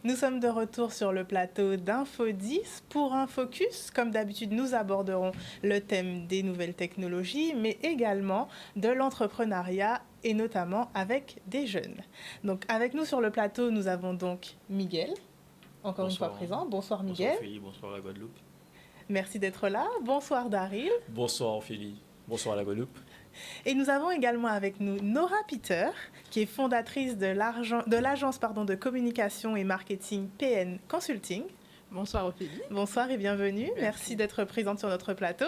Nous sommes de retour sur le plateau d'Info 10 pour un focus. Comme d'habitude, nous aborderons le thème des nouvelles technologies, mais également de l'entrepreneuriat et notamment avec des jeunes. Donc avec nous sur le plateau, nous avons donc Miguel, encore une fois présent. Bonsoir Miguel. Bonsoir Ophélie, bonsoir la Guadeloupe. Merci d'être là. Bonsoir Daryl. Bonsoir Ophélie, bonsoir la Guadeloupe. Et nous avons également avec nous Nora Peter, qui est fondatrice de l'agence de communication et marketing PN Consulting. Bonsoir Ophélie. Bonsoir et bienvenue. Merci d'être présente sur notre plateau.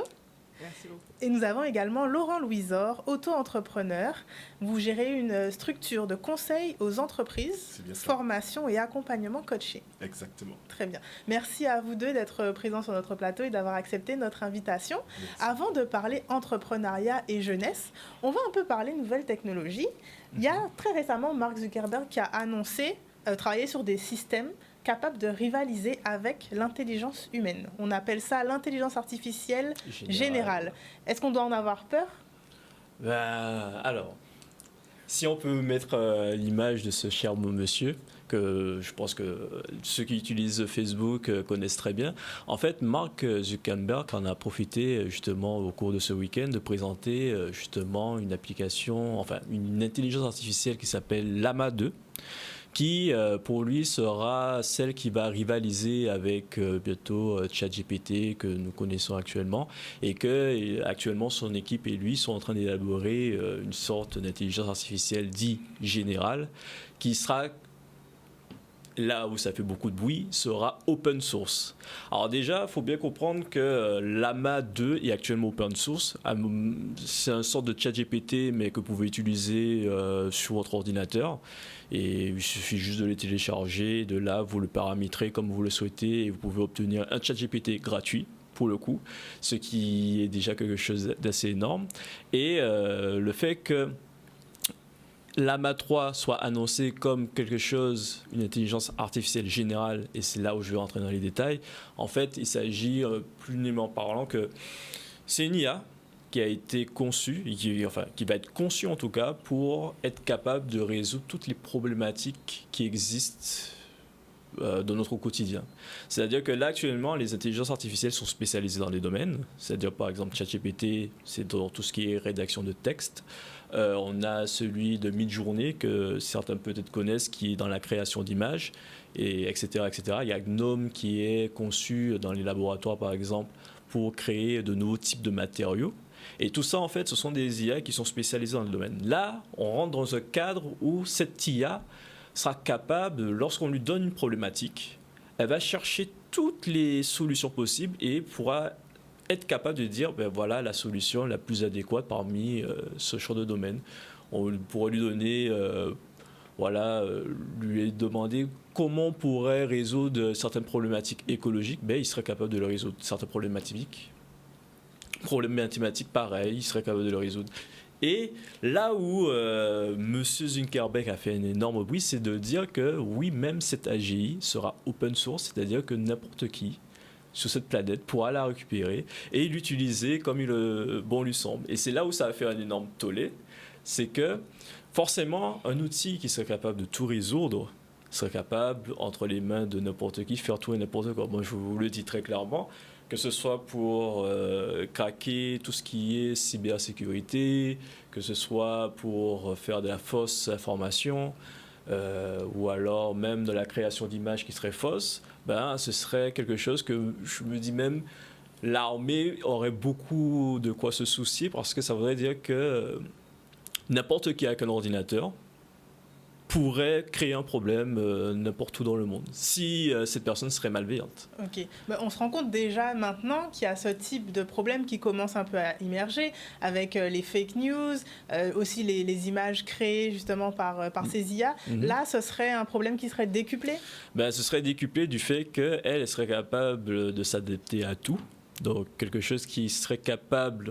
Merci beaucoup. Et nous avons également Laurent Louisor, auto-entrepreneur. Vous gérez une structure de conseil aux entreprises, formation et accompagnement coaching. Exactement. Très bien. Merci à vous deux d'être présents sur notre plateau et d'avoir accepté notre invitation. Merci. Avant de parler entrepreneuriat et jeunesse, on va un peu parler nouvelles technologies. Il y a très récemment Mark Zuckerberg qui a annoncé travailler sur des systèmes capable de rivaliser avec l'intelligence humaine. On appelle ça l'intelligence artificielle générale. Est-ce qu'on doit en avoir peur ? Alors, si on peut mettre l'image de ce cher monsieur, que je pense que ceux qui utilisent Facebook connaissent très bien. En fait, Mark Zuckerberg en a profité justement au cours de ce week-end de présenter justement une application, enfin une intelligence artificielle qui s'appelle Llama 2, qui pour lui sera celle qui va rivaliser avec bientôt ChatGPT que nous connaissons actuellement, et que actuellement son équipe et lui sont en train d'élaborer une sorte d'intelligence artificielle dite générale qui sera, là où ça fait beaucoup de bruit, sera open source. Alors déjà, il faut bien comprendre que Llama 2 est actuellement open source. C'est une sorte de ChatGPT, mais que vous pouvez utiliser sur votre ordinateur. Et il suffit juste de les télécharger. De là, vous le paramétrez comme vous le souhaitez et vous pouvez obtenir un ChatGPT gratuit, pour le coup, ce qui est déjà quelque chose d'assez énorme. Et le fait que Llama 3 soit annoncé comme quelque chose, une intelligence artificielle générale, et c'est là où je vais rentrer dans les détails, en fait, il s'agit, plus némement parlant, que c'est une IA qui a été conçue, qui va être conçue en tout cas, pour être capable de résoudre toutes les problématiques qui existent dans notre quotidien. C'est-à-dire que là, actuellement, les intelligences artificielles sont spécialisées dans des domaines. C'est-à-dire, par exemple, ChatGPT, c'est dans tout ce qui est rédaction de texte. On a celui de Midjourney, que certains peut-être connaissent, qui est dans la création d'images, et etc., etc. Il y a Gnome qui est conçu dans les laboratoires, par exemple, pour créer de nouveaux types de matériaux. Et tout ça, en fait, ce sont des IA qui sont spécialisées dans le domaine. Là, on rentre dans un cadre où cette IA sera capable, lorsqu'on lui donne une problématique, elle va chercher toutes les solutions possibles et pourra être capable de dire, ben voilà la solution la plus adéquate parmi ce champ de domaine. On pourrait lui donner, lui demander comment on pourrait résoudre certaines problématiques écologiques, ben il serait capable de le résoudre. Certaines problématiques mathématiques, pareil, il serait capable de le résoudre. Et là où M. Zuckerberg a fait un énorme bruit, c'est de dire que oui, même cette AGI sera open source, c'est-à-dire que n'importe qui sur cette planète pourra la récupérer et l'utiliser comme bon lui semble. Et c'est là où ça va faire un énorme tollé, c'est que forcément, un outil qui serait capable de tout résoudre serait capable, entre les mains de n'importe qui, faire tout et n'importe quoi. Moi, je vous le dis très clairement, que ce soit pour craquer tout ce qui est cybersécurité, que ce soit pour faire de la fausse information, ou alors même de la création d'images qui seraient fausses, ben, ce serait quelque chose que je me dis même l'armée aurait beaucoup de quoi se soucier, parce que ça voudrait dire que n'importe qui avec un ordinateur pourrait créer un problème n'importe où dans le monde, si cette personne serait malveillante. Ok. Ben, on se rend compte déjà maintenant qu'il y a ce type de problème qui commence un peu à immerger avec les fake news, aussi les images créées justement par ces IA. Là, ce serait un problème qui serait décuplé ? Ben, ce serait décuplé du fait qu'elle serait capable de s'adapter à tout. Donc, quelque chose qui serait capable...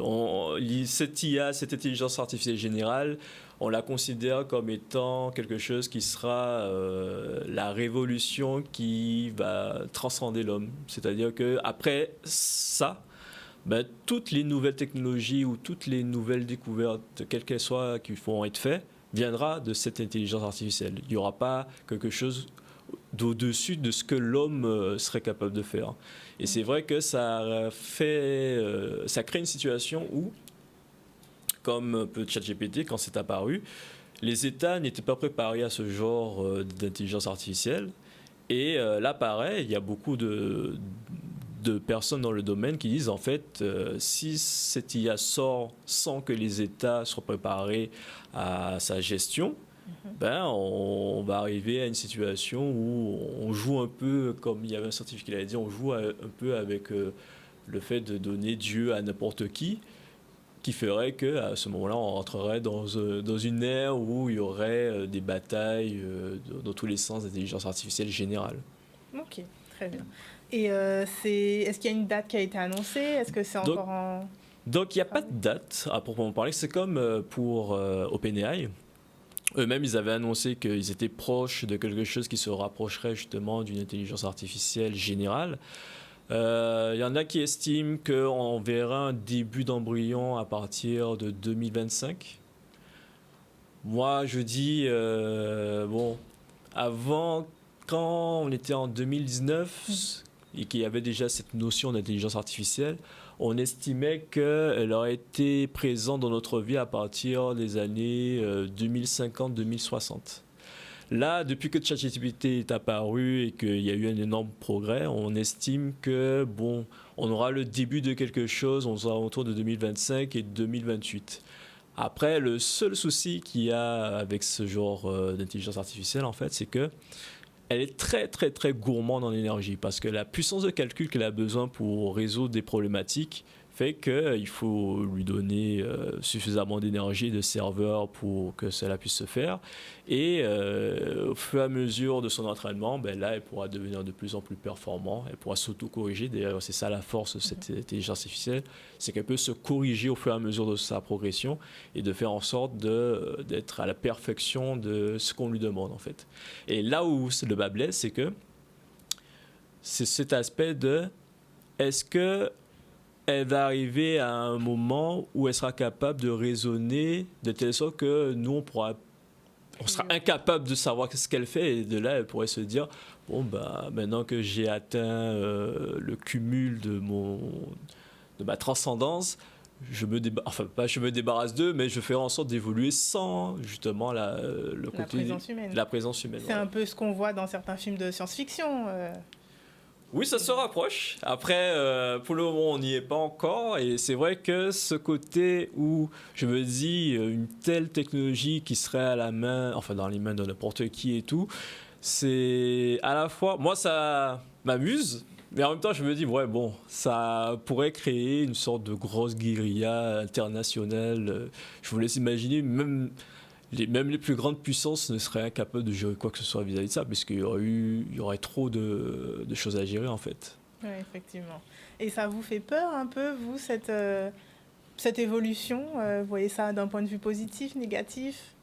cette IA, cette intelligence artificielle générale, on la considère comme étant quelque chose qui sera la révolution qui va transcender l'homme. C'est-à-dire qu'après ça, ben, toutes les nouvelles technologies ou toutes les nouvelles découvertes, quelles qu'elles soient, qui vont être faites, viendra de cette intelligence artificielle. Il n'y aura pas quelque chose d'au-dessus de ce que l'homme serait capable de faire. Et c'est vrai que ça crée une situation où, comme ChatGPT, quand c'est apparu, les États n'étaient pas préparés à ce genre d'intelligence artificielle. Et là, pareil, il y a beaucoup de personnes dans le domaine qui disent, en fait, si cette IA sort sans que les États soient préparés à sa gestion, ben, on va arriver à une situation où on joue un peu, comme il y avait un scientifique qui l'avait dit, on joue un peu avec le fait de donner Dieu à n'importe qui ferait qu'à ce moment-là, on rentrerait dans une ère où il y aurait des batailles dans tous les sens d'intelligence artificielle générale. Ok, très bien. Et est-ce qu'il y a une date qui a été annoncée? Est-ce que c'est encore en... Donc, il n'y a pas de date à proprement parler. C'est comme pour OpenAI. Eux-mêmes, ils avaient annoncé qu'ils étaient proches de quelque chose qui se rapprocherait justement d'une intelligence artificielle générale. Il y en a qui estiment qu'on verra un début d'embryon à partir de 2025. Moi, je dis, bon, avant, quand on était en 2019 et qu'il y avait déjà cette notion d'intelligence artificielle, on estimait qu'elle aurait été présente dans notre vie à partir des années 2050-2060. Là, depuis que ChatGPT est apparu et qu'il y a eu un énorme progrès, on estime que, bon, on aura le début de quelque chose, on sera autour de 2025 et 2028. Après, le seul souci qu'il y a avec ce genre d'intelligence artificielle, en fait, c'est que elle est très, très, très gourmande en énergie parce que la puissance de calcul qu'elle a besoin pour résoudre des problématiques fait qu'il faut lui donner suffisamment d'énergie et de serveurs pour que cela puisse se faire. Et au fur et à mesure de son entraînement, ben là, elle pourra devenir de plus en plus performante. Elle pourra s'auto-corriger. D'ailleurs, c'est ça la force de cette intelligence artificielle, c'est qu'elle peut se corriger au fur et à mesure de sa progression et de faire en sorte d'être à la perfection de ce qu'on lui demande, en fait. Et là où le bas blesse, c'est que c'est cet aspect de est-ce que elle va arriver à un moment où elle sera capable de raisonner de telle sorte que nous, on sera incapable de savoir ce qu'elle fait, et de là, elle pourrait se dire, bon, bah, maintenant que j'ai atteint le cumul de ma transcendance, je me débarrasse d'eux, mais je ferai en sorte d'évoluer sans, justement, le côté de la présence humaine. C'est un peu ce qu'on voit dans certains films de science-fiction. Oui, ça se rapproche. Après, pour le moment, on n'y est pas encore. Et c'est vrai que ce côté où je me dis une telle technologie qui serait à la main, enfin dans les mains de n'importe qui et tout, c'est à la fois... Moi, ça m'amuse, mais en même temps, je me dis, ouais, bon, ça pourrait créer une sorte de grosse guérilla internationale. Je vous laisse imaginer, même les plus grandes puissances ne seraient incapables de gérer quoi que ce soit vis-à-vis de ça, parce qu'il y aurait trop de choses à gérer, en fait. Oui, effectivement. Et ça vous fait peur un peu, vous, cette évolution? Vous voyez ça d'un point de vue positif, négatif?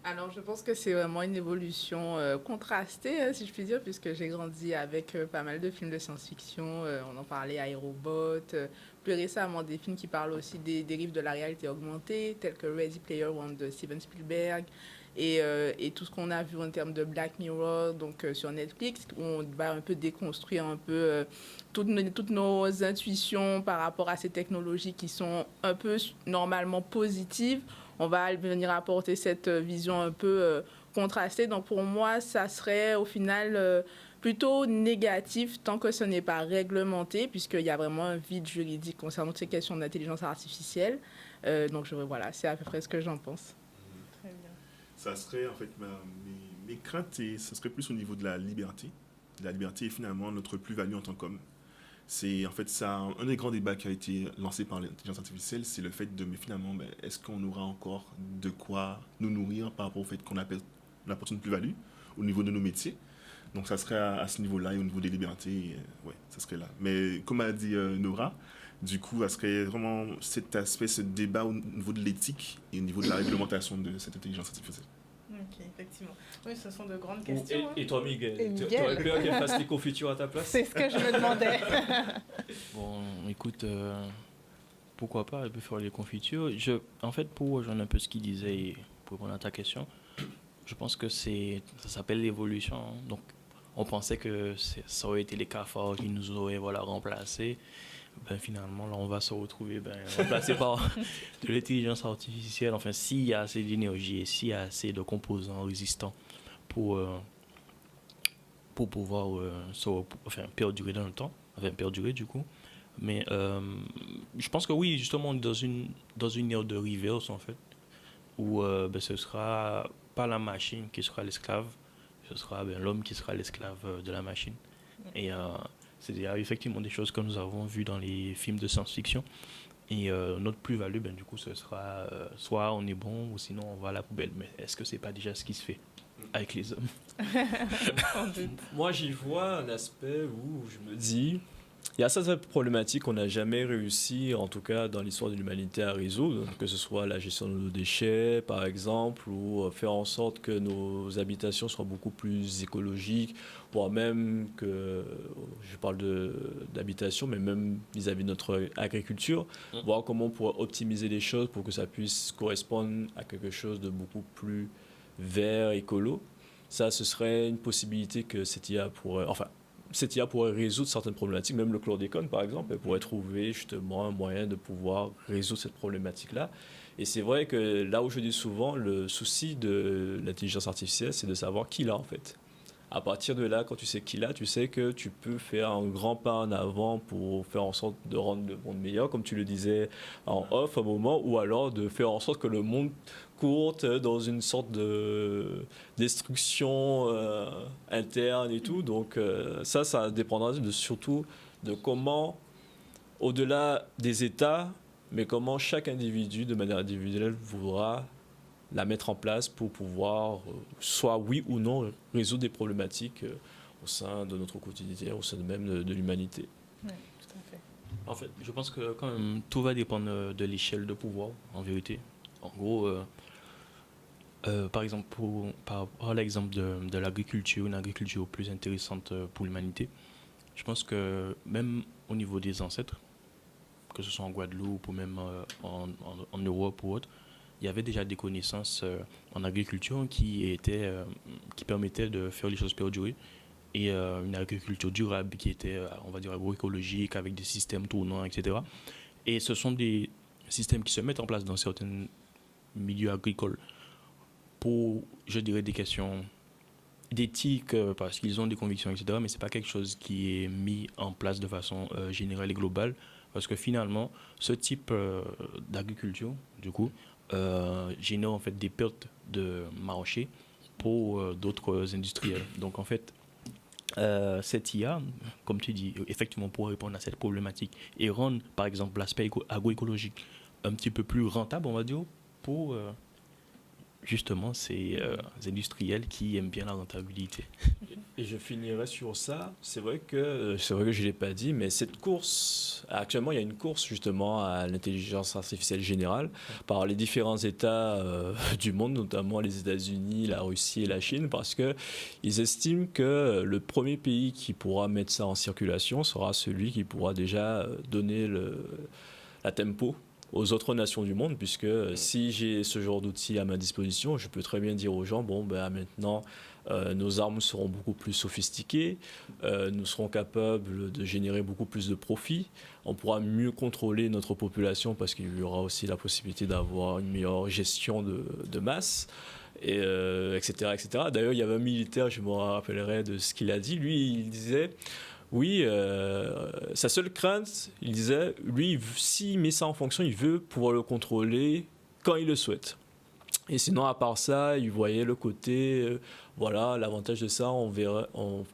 Alors, je pense que c'est vraiment une évolution contrastée, si je puis dire, puisque j'ai grandi avec pas mal de films de science-fiction. On en parlait, iRobot. Plus récemment, des films qui parlent aussi des dérives de la réalité augmentée, tels que Ready Player One de Steven Spielberg. Et tout ce qu'on a vu en termes de Black Mirror, donc sur Netflix, où on va un peu déconstruire un peu toutes nos intuitions par rapport à ces technologies qui sont un peu normalement positives. On va venir apporter cette vision un peu contrastée. Donc pour moi, ça serait au final plutôt négatif tant que ce n'est pas réglementé, puisqu'il y a vraiment un vide juridique concernant ces questions d'intelligence artificielle. Donc voilà, c'est à peu près ce que j'en pense. Très bien. Ça serait en fait mes craintes, et ça serait plus au niveau de la liberté. La liberté est finalement notre plus-value en tant qu'homme. C'est en fait ça, un des grands débats qui a été lancé par l'intelligence artificielle, c'est le fait de, mais finalement, est-ce qu'on aura encore de quoi nous nourrir par rapport au fait qu'on apporte une plus-value au niveau de nos métiers. Donc ça serait à ce niveau-là, et au niveau des libertés, ouais, ça serait là. Mais comme a dit Nora, du coup, ça serait vraiment cet aspect, ce débat au niveau de l'éthique et au niveau de la réglementation de cette intelligence artificielle. Ok, effectivement. Oui, ce sont de grandes questions. Et toi, Miguel, tu Miguel, aurais peur qu'elle fasse les confitures à ta place? c'est ce que je me demandais. Bon, écoute, pourquoi pas, elle peut faire les confitures. En fait, pour rejoindre un peu ce qu'il disait et pour répondre à ta question, je pense que ça s'appelle l'évolution. Donc, on pensait que ça aurait été les cafards qui nous auraient remplacés. Ben, finalement, là, on va se retrouver remplacé par de l'intelligence artificielle. Enfin, s'il y a assez d'énergie et s'il y a assez de composants résistants pour pouvoir perdurer dans le temps, perdurer du coup. Mais je pense que oui, justement, on est dans une ère de reverse, en fait, où ce sera pas la machine qui sera l'esclave, ce sera l'homme qui sera l'esclave de la machine. Et c'est effectivement des choses que nous avons vues dans les films de science-fiction. Et notre plus-value, du coup, ce sera soit on est bon ou sinon on va à la poubelle. Mais est-ce que c'est pas déjà ce qui se fait avec les hommes? Moi, j'y vois un aspect où je me dis, il y a certaines problématiques qu'on n'a jamais réussi, en tout cas dans l'histoire de l'humanité, à résoudre, que ce soit la gestion de nos déchets, par exemple, ou faire en sorte que nos habitations soient beaucoup plus écologiques, voire même que, je parle d'habitation, mais même vis-à-vis de notre agriculture, voir comment on pourrait optimiser les choses pour que ça puisse correspondre à quelque chose de beaucoup plus vert, écolo. Ça, ce serait une possibilité que cette IA pourrait résoudre certaines problématiques, même le chlordécone par exemple, elle pourrait trouver justement un moyen de pouvoir résoudre cette problématique-là. Et c'est vrai que là où je dis souvent, le souci de l'intelligence artificielle, c'est de savoir qui l'a en fait. À partir de là, quand tu sais qui l'a, tu sais que tu peux faire un grand pas en avant pour faire en sorte de rendre le monde meilleur, comme tu le disais en off un moment, ou alors de faire en sorte que le monde court dans une sorte de destruction interne et tout. Donc ça dépendra surtout de comment, au-delà des États, mais comment chaque individu, de manière individuelle, voudra la mettre en place pour pouvoir, soit oui ou non, résoudre des problématiques au sein de notre quotidien, au sein même de l'humanité. Oui, tout à fait. En fait, je pense que quand même, tout va dépendre de l'échelle de pouvoir, en vérité. En gros, par exemple, par rapport à l'exemple de l'agriculture, une agriculture plus intéressante pour l'humanité, je pense que même au niveau des ancêtres, que ce soit en Guadeloupe ou même en Europe ou autre, il y avait déjà des connaissances en agriculture qui permettaient de faire les choses perdurer. Et une agriculture durable qui était, on va dire, agroécologique, avec des systèmes tournants, etc. Et ce sont des systèmes qui se mettent en place dans certains milieux agricoles pour, je dirais, des questions d'éthique, parce qu'ils ont des convictions, etc. Mais ce n'est pas quelque chose qui est mis en place de façon générale et globale, parce que finalement, ce type d'agriculture, du coup, génère en fait des pertes de marché pour d'autres industriels. Donc en fait, cette IA, comme tu dis, effectivement pour répondre à cette problématique et rendre par exemple l'aspect agroécologique un petit peu plus rentable, on va dire, pour justement ces industriels qui aiment bien la rentabilité. Et je finirai sur ça. C'est vrai que je ne l'ai pas dit, mais cette course, actuellement, il y a une course justement à l'intelligence artificielle générale par les différents États du monde, notamment les États-Unis, la Russie et la Chine, parce qu'ils estiment que le premier pays qui pourra mettre ça en circulation sera celui qui pourra déjà donner la tempo aux autres nations du monde, puisque si j'ai ce genre d'outils à ma disposition, je peux très bien dire aux gens, bon, ben maintenant, nos armes seront beaucoup plus sophistiquées, nous serons capables de générer beaucoup plus de profits, on pourra mieux contrôler notre population parce qu'il y aura aussi la possibilité d'avoir une meilleure gestion de masse, et, etc., etc. D'ailleurs, il y avait un militaire, je me rappellerai de ce qu'il a dit, lui, il disait... Oui, sa seule crainte, il disait, lui, s'il met ça en fonction, il veut pouvoir le contrôler quand il le souhaite. Et sinon, à part ça, il voyait le côté, voilà, l'avantage de ça, on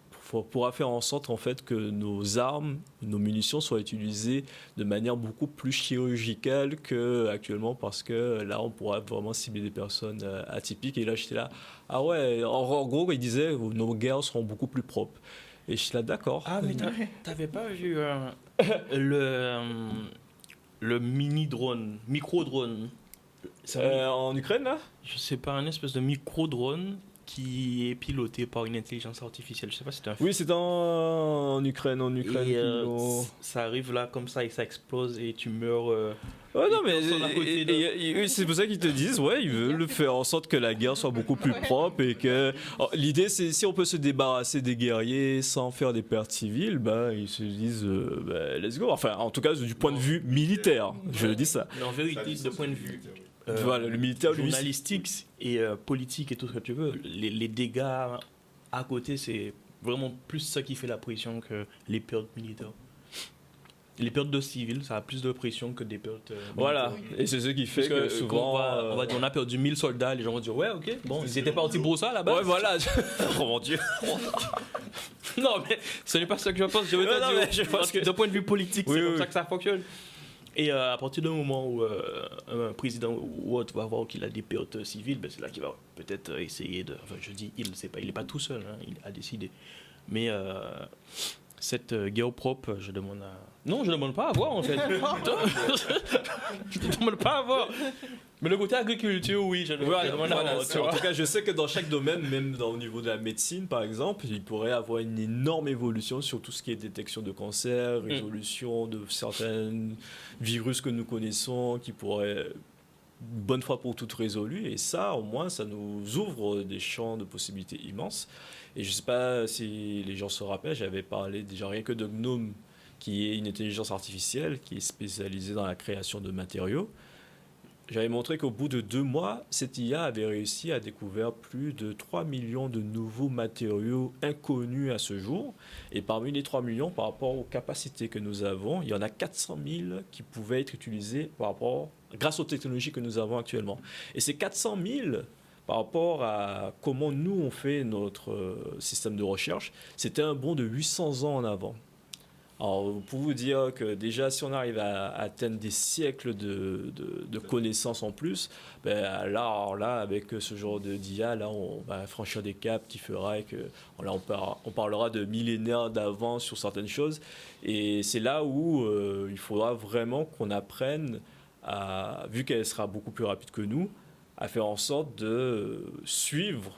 pourra faire en sorte en fait que nos armes, nos munitions soient utilisées de manière beaucoup plus chirurgicale qu'actuellement, parce que là, on pourra vraiment cibler des personnes atypiques. Et là, j'étais là, ah ouais, en gros, il disait, nos guerres seront beaucoup plus propres. Et je suis là, d'accord. Ah, mais t'avais pas vu le mini-drone, micro-drone en Ukraine, là? Je sais pas, un espèce de micro-drone qui est piloté par une intelligence artificielle. Je sais pas si c'est un Oui, c'est en Ukraine. Et, qu'ils l'ont- ça arrive là comme ça et ça explose et tu meurs. Ouais, non, mais personne à côté de- c'est pour ça qu'ils te disent, ouais, ils veulent faire en sorte que la guerre soit beaucoup plus propre et que. Alors, l'idée, c'est si on peut se débarrasser des guerriers sans faire des pertes civiles, bah, ils se disent, bah, let's go. Enfin, en tout cas, du point de vue militaire, je dis ça. Mais en vérité, de point de vue Voilà, le militaire, lui, journalistique et politique et tout ce que tu veux, les dégâts à côté, c'est vraiment plus ça qui fait la pression que les pertes militaires. Les pertes de civils, ça a plus de pression que des pertes. Voilà, et c'est ce qui fait Parce que que souvent. on va dire on a perdu 1000 soldats, les gens vont dire ouais, ok, bon, ils étaient partis pour ça là-bas. Ouais, voilà. Oh mon dieu. Non, mais ce n'est pas ça que je pense. Je veux Non, te non, dire, mais je pense que- d'un point de vue politique, Oui, c'est comme oui. ça que ça fonctionne. Et à partir d'un moment où un président ou autre va voir qu'il a des pertes civiles, ben c'est là qu'il va peut-être essayer de. Enfin, je dis il, c'est pas, il n'est pas tout seul, hein, il a décidé. Mais cette guerre propre, je demande à. Non, je demande pas à voir en fait. Je demande pas à voir. Mais le côté agriculture, oui, je demande à voir. Tu En vois. tout cas, je sais que dans chaque domaine, même au niveau de la médecine, par exemple, il pourrait avoir une énorme évolution sur tout ce qui est détection de cancer, résolution de certains virus que nous connaissons, qui pourraient une bonne fois pour toutes résolus. Et ça, au moins, ça nous ouvre des champs de possibilités immenses. Et je ne sais pas si les gens se rappellent, j'avais parlé déjà rien que de Gnome, qui est une intelligence artificielle qui est spécialisée dans la création de matériaux. J'avais montré qu'au bout de 2 mois, cette IA avait réussi à découvrir plus de 3 millions de nouveaux matériaux inconnus à ce jour. Et parmi les 3 millions, par rapport aux capacités que nous avons, il y en a 400 000 qui pouvaient être utilisés grâce aux technologies que nous avons actuellement. Et ces 400 000, par rapport à comment nous on fait notre système de recherche, c'était un bond de 800 ans en avant. Alors, pour vous dire que déjà, si on arrive à atteindre des siècles de connaissances en plus, ben là, avec ce genre d'IA, là, on va franchir des caps qui fera que là, on parlera de millénaires d'avance sur certaines choses. Et c'est là où il faudra vraiment qu'on apprenne, vu qu'elle sera beaucoup plus rapide que nous, à faire en sorte de suivre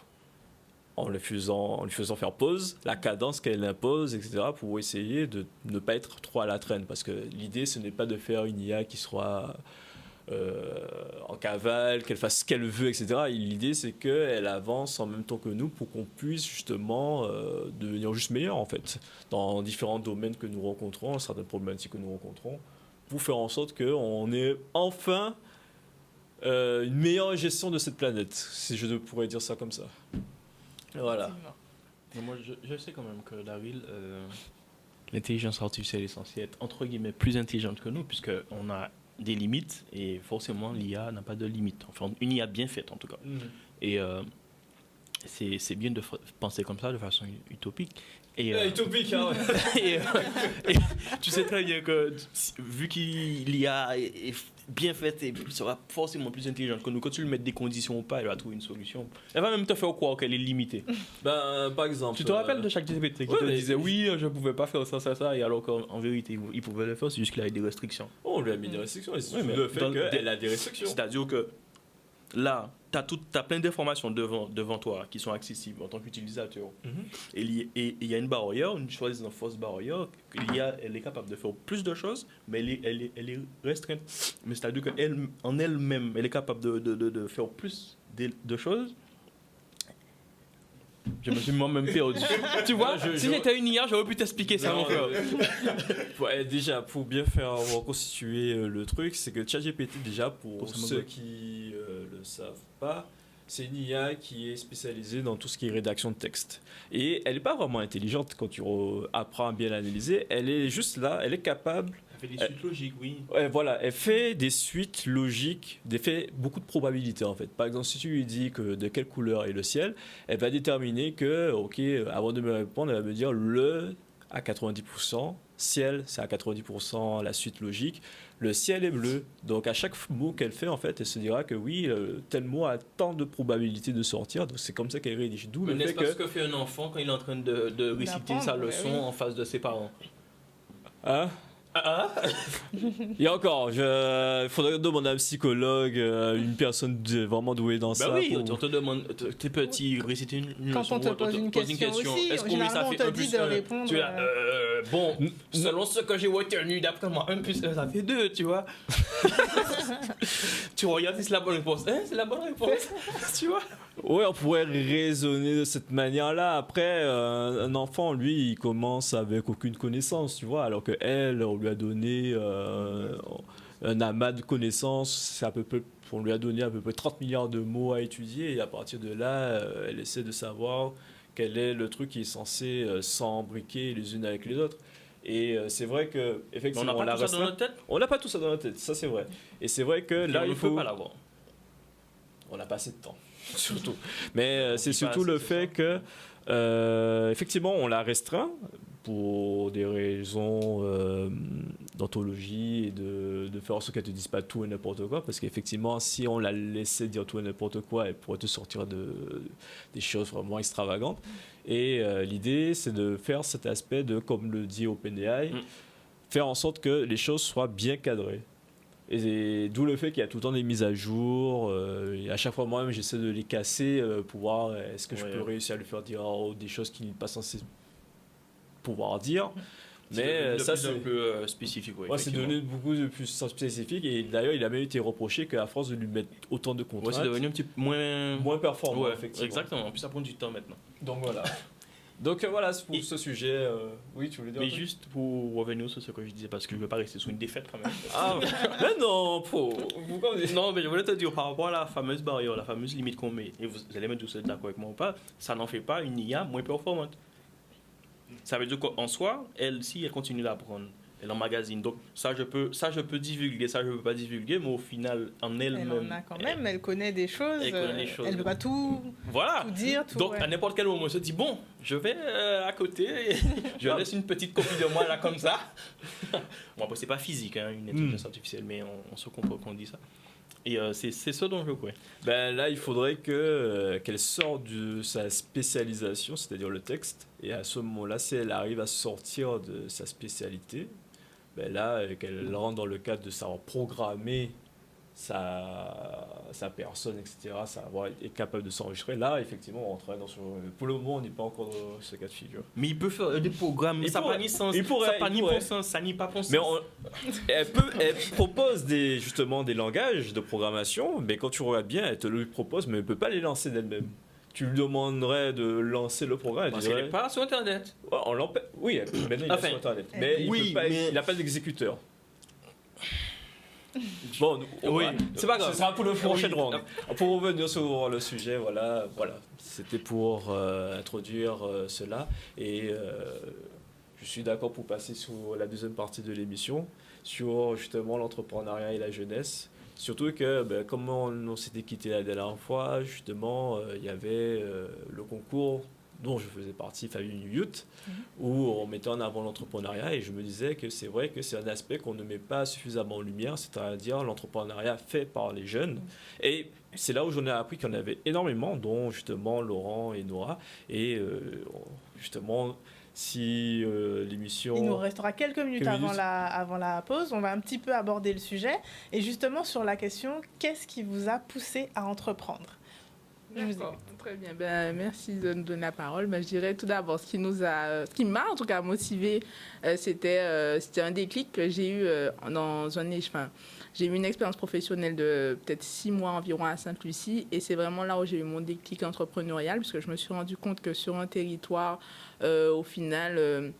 en lui faisant faire pause, la cadence qu'elle impose, etc., pour essayer de ne pas être trop à la traîne. Parce que l'idée, ce n'est pas de faire une IA qui soit en cavale, qu'elle fasse ce qu'elle veut, etc. Et l'idée, c'est qu'elle avance en même temps que nous pour qu'on puisse justement devenir juste meilleur, en fait, dans différents domaines que nous rencontrons, certaines problématiques que nous rencontrons, pour faire en sorte qu'on ait enfin une meilleure gestion de cette planète, si je pourrais dire ça comme ça. Voilà. Mais moi, je sais quand même que Daryl, l'intelligence artificielle est censée être entre guillemets plus intelligente que nous, puisqu'on a des limites et forcément l'IA n'a pas de limites. Enfin, une IA bien faite en tout cas. Et c'est bien de penser comme ça de façon utopique. Utopique, hein, et tu sais très bien que vu l'IA est bien faite, elle sera forcément plus intelligente que nous. Quand tu lui mets des conditions ou pas, elle va trouver une solution. Elle va même te faire croire qu'elle est limitée. Par exemple. Tu te rappelles de chaque GPT qui te disait oui, je pouvais pas faire ça, et alors qu'en vérité, il pouvait le faire, c'est juste qu'il avait des restrictions. On lui a mis des restrictions, et c'est Oui, mais le fait qu'elle a des restrictions. C'est-à-dire que là, t'as plein d'informations devant toi qui sont accessibles en tant qu'utilisateur. Et il y a une barrière, une soi-disant fausse barrière. L'IA, elle est capable de faire plus de choses, mais elle est restreinte. Mais c'est-à-dire qu'en elle-même, elle est capable de faire plus de choses. Je me suis moi-même perdu. Tu vois, si j'étais une IA, j'aurais pu t'expliquer ça, mon frère. Ouais, déjà, pour bien faire reconstituer le truc, c'est que ChatGPT, déjà, pour ceux qui le savent pas, c'est une IA qui est spécialisée dans tout ce qui est rédaction de texte. Et elle n'est pas vraiment intelligente quand tu apprends à bien l'analyser. Elle est juste là, elle est capable. Elle fait des suites logiques, oui. Ouais, voilà, elle fait des suites logiques, elle fait beaucoup de probabilités en fait. Par exemple, si tu lui dis que de quelle couleur est le ciel, elle va déterminer que, ok, avant de me répondre, elle va me dire le à 90%, ciel c'est à 90% la suite logique, le ciel est bleu. Donc à chaque mot qu'elle fait en fait, elle se dira que oui, tel mot a tant de probabilités de sortir. Donc c'est comme ça qu'elle rédige. D'où le fait que... ce que fait un enfant quand il est en train de réciter sa leçon en face de ses parents. Hein? Et encore, il faudrait demander à un psychologue, une personne vraiment douée dans ça. Bah oui, pour- on te demande, t'es petit, réciter une Quand leçon, on te pose une question aussi, est-ce qu'on généralement, on te un dit plus de un? répondre, Tu vois, bon, selon ce que j'ai retenu, d'après moi, 1 plus 1, ça fait 2, tu vois. Tu regardes si c'est la bonne réponse. C'est la bonne réponse, tu vois. Ouais, on pourrait raisonner de cette manière-là. Après, un enfant, lui, il commence avec aucune connaissance, tu vois, alors que elle, on lui a donné un amas de connaissances. C'est à peu près, on lui a donné à peu près 30 milliards de mots à étudier, et à partir de là, elle essaie de savoir quel est le truc qui est censé s'embriquer les unes avec les autres. Et c'est vrai que Mais on effectivement, n'a l'a pas tout ça dans restreint. notre tête. On n'a pas tout ça dans la tête, ça c'est vrai. Et c'est vrai que là, On il ne faut peut pas l'avoir. on n'a pas assez de temps, surtout. Mais c'est dit surtout pas le assez, fait que, effectivement, on l'a restreint pour des raisons d'anthologie et de faire en sorte qu'elle ne te dise pas tout et n'importe quoi. Parce qu'effectivement, si on la laissait dire tout et n'importe quoi, elle pourrait te sortir des choses vraiment extravagantes. Et l'idée, c'est de faire cet aspect de, comme le dit OpenAI, faire en sorte que les choses soient bien cadrées. Et d'où le fait qu'il y a tout le temps des mises à jour. Et à chaque fois, moi-même, j'essaie de les casser pour voir est-ce que je peux réussir à lui faire dire des choses qu'il n'est pas censé pouvoir dire. Mais ça, c'est un peu spécifique. ouais, c'est devenu beaucoup de plus spécifique. Et d'ailleurs, il a même été reproché qu'à force de lui mettre autant de contraintes, c'est devenu un petit peu moins performant, Ouais, effectivement. exactement. En plus, ça prend du temps maintenant. Donc voilà. Donc voilà, c'est pour ce sujet. Oui, tu voulais dire un Mais truc juste pour revenir sur ce que je disais, parce que je ne veux pas rester sur une défaite quand même. Ah, mais non, Non, mais je voulais te dire par rapport à la fameuse barrière, la fameuse limite qu'on met, et vous allez me dire si vous êtes d'accord avec moi ou pas, ça n'en fait pas une IA moins performante. Ça veut dire qu'en soi, elle, si elle continue d'apprendre, elle emmagasine. Donc ça je peux divulguer, ça je ne peux pas divulguer, mais au final, en elle-même... Elle en a quand même, elle connaît des choses. Elle connaît des choses. Elle ne peut pas tout Voilà. dire. Tout, Donc ouais. à n'importe quel moment, on se dit, bon, je vais à côté, et je laisse une petite copie de moi là comme ça. Bon, après, c'est pas physique, hein, une intelligence artificielle, mais on se comprend qu'on dit ça. Et c'est ce dont je crois. Ben là, il faudrait qu'elle sorte de sa spécialisation, c'est-à-dire le texte. Et à ce moment-là, si elle arrive à sortir de sa spécialité, ben là, qu'elle rentre dans le cadre de savoir programmer sa personne, etc., savoir être capable de s'enregistrer. Là, effectivement, on rentrerait dans ce... Pour le moment, on n'est pas encore dans ce cas de figure. Mais il peut faire des programmes, ça n'a pas ni sens, ça n'a ni bon sens, ça n'y pas bon sens. Mais elle propose justement des langages de programmation, mais quand tu regardes bien, elle te le propose, mais elle ne peut pas les lancer d'elle-même. Tu lui demanderais de lancer le programme. Parce qu'elle n'est pas sur Internet. Ouais, oui, maintenant il est sur Internet. Mais il n'a pas d'exécuteur. Bon, oui, c'est pas grave. Ce sera pour le prochain round. Pour revenir sur le sujet, voilà. C'était pour introduire cela. Et je suis d'accord pour passer sur la deuxième partie de l'émission, sur justement l'entrepreneuriat et la jeunesse. Surtout que, comme on s'était quitté la dernière fois, justement, il y avait le concours dont je faisais partie, Famille Youth, où on mettait en avant l'entrepreneuriat, et je me disais que c'est vrai que c'est un aspect qu'on ne met pas suffisamment en lumière, c'est-à-dire l'entrepreneuriat fait par les jeunes. Et c'est là où j'en ai appris qu'il y en avait énormément, dont justement Laurent et Nora, et justement... Si l'émission... Il nous restera quelques minutes avant la pause. On va un petit peu aborder le sujet. Et justement, sur la question, qu'est-ce qui vous a poussé à entreprendre ? D'accord, très bien. Merci de nous donner la parole. Je dirais tout d'abord, ce qui m'a en tout cas motivée, c'était un déclic que j'ai eu j'ai eu une expérience professionnelle de peut-être 6 mois environ à Sainte-Lucie, et c'est vraiment là où j'ai eu mon déclic entrepreneurial, puisque je me suis rendu compte que sur un territoire, au final...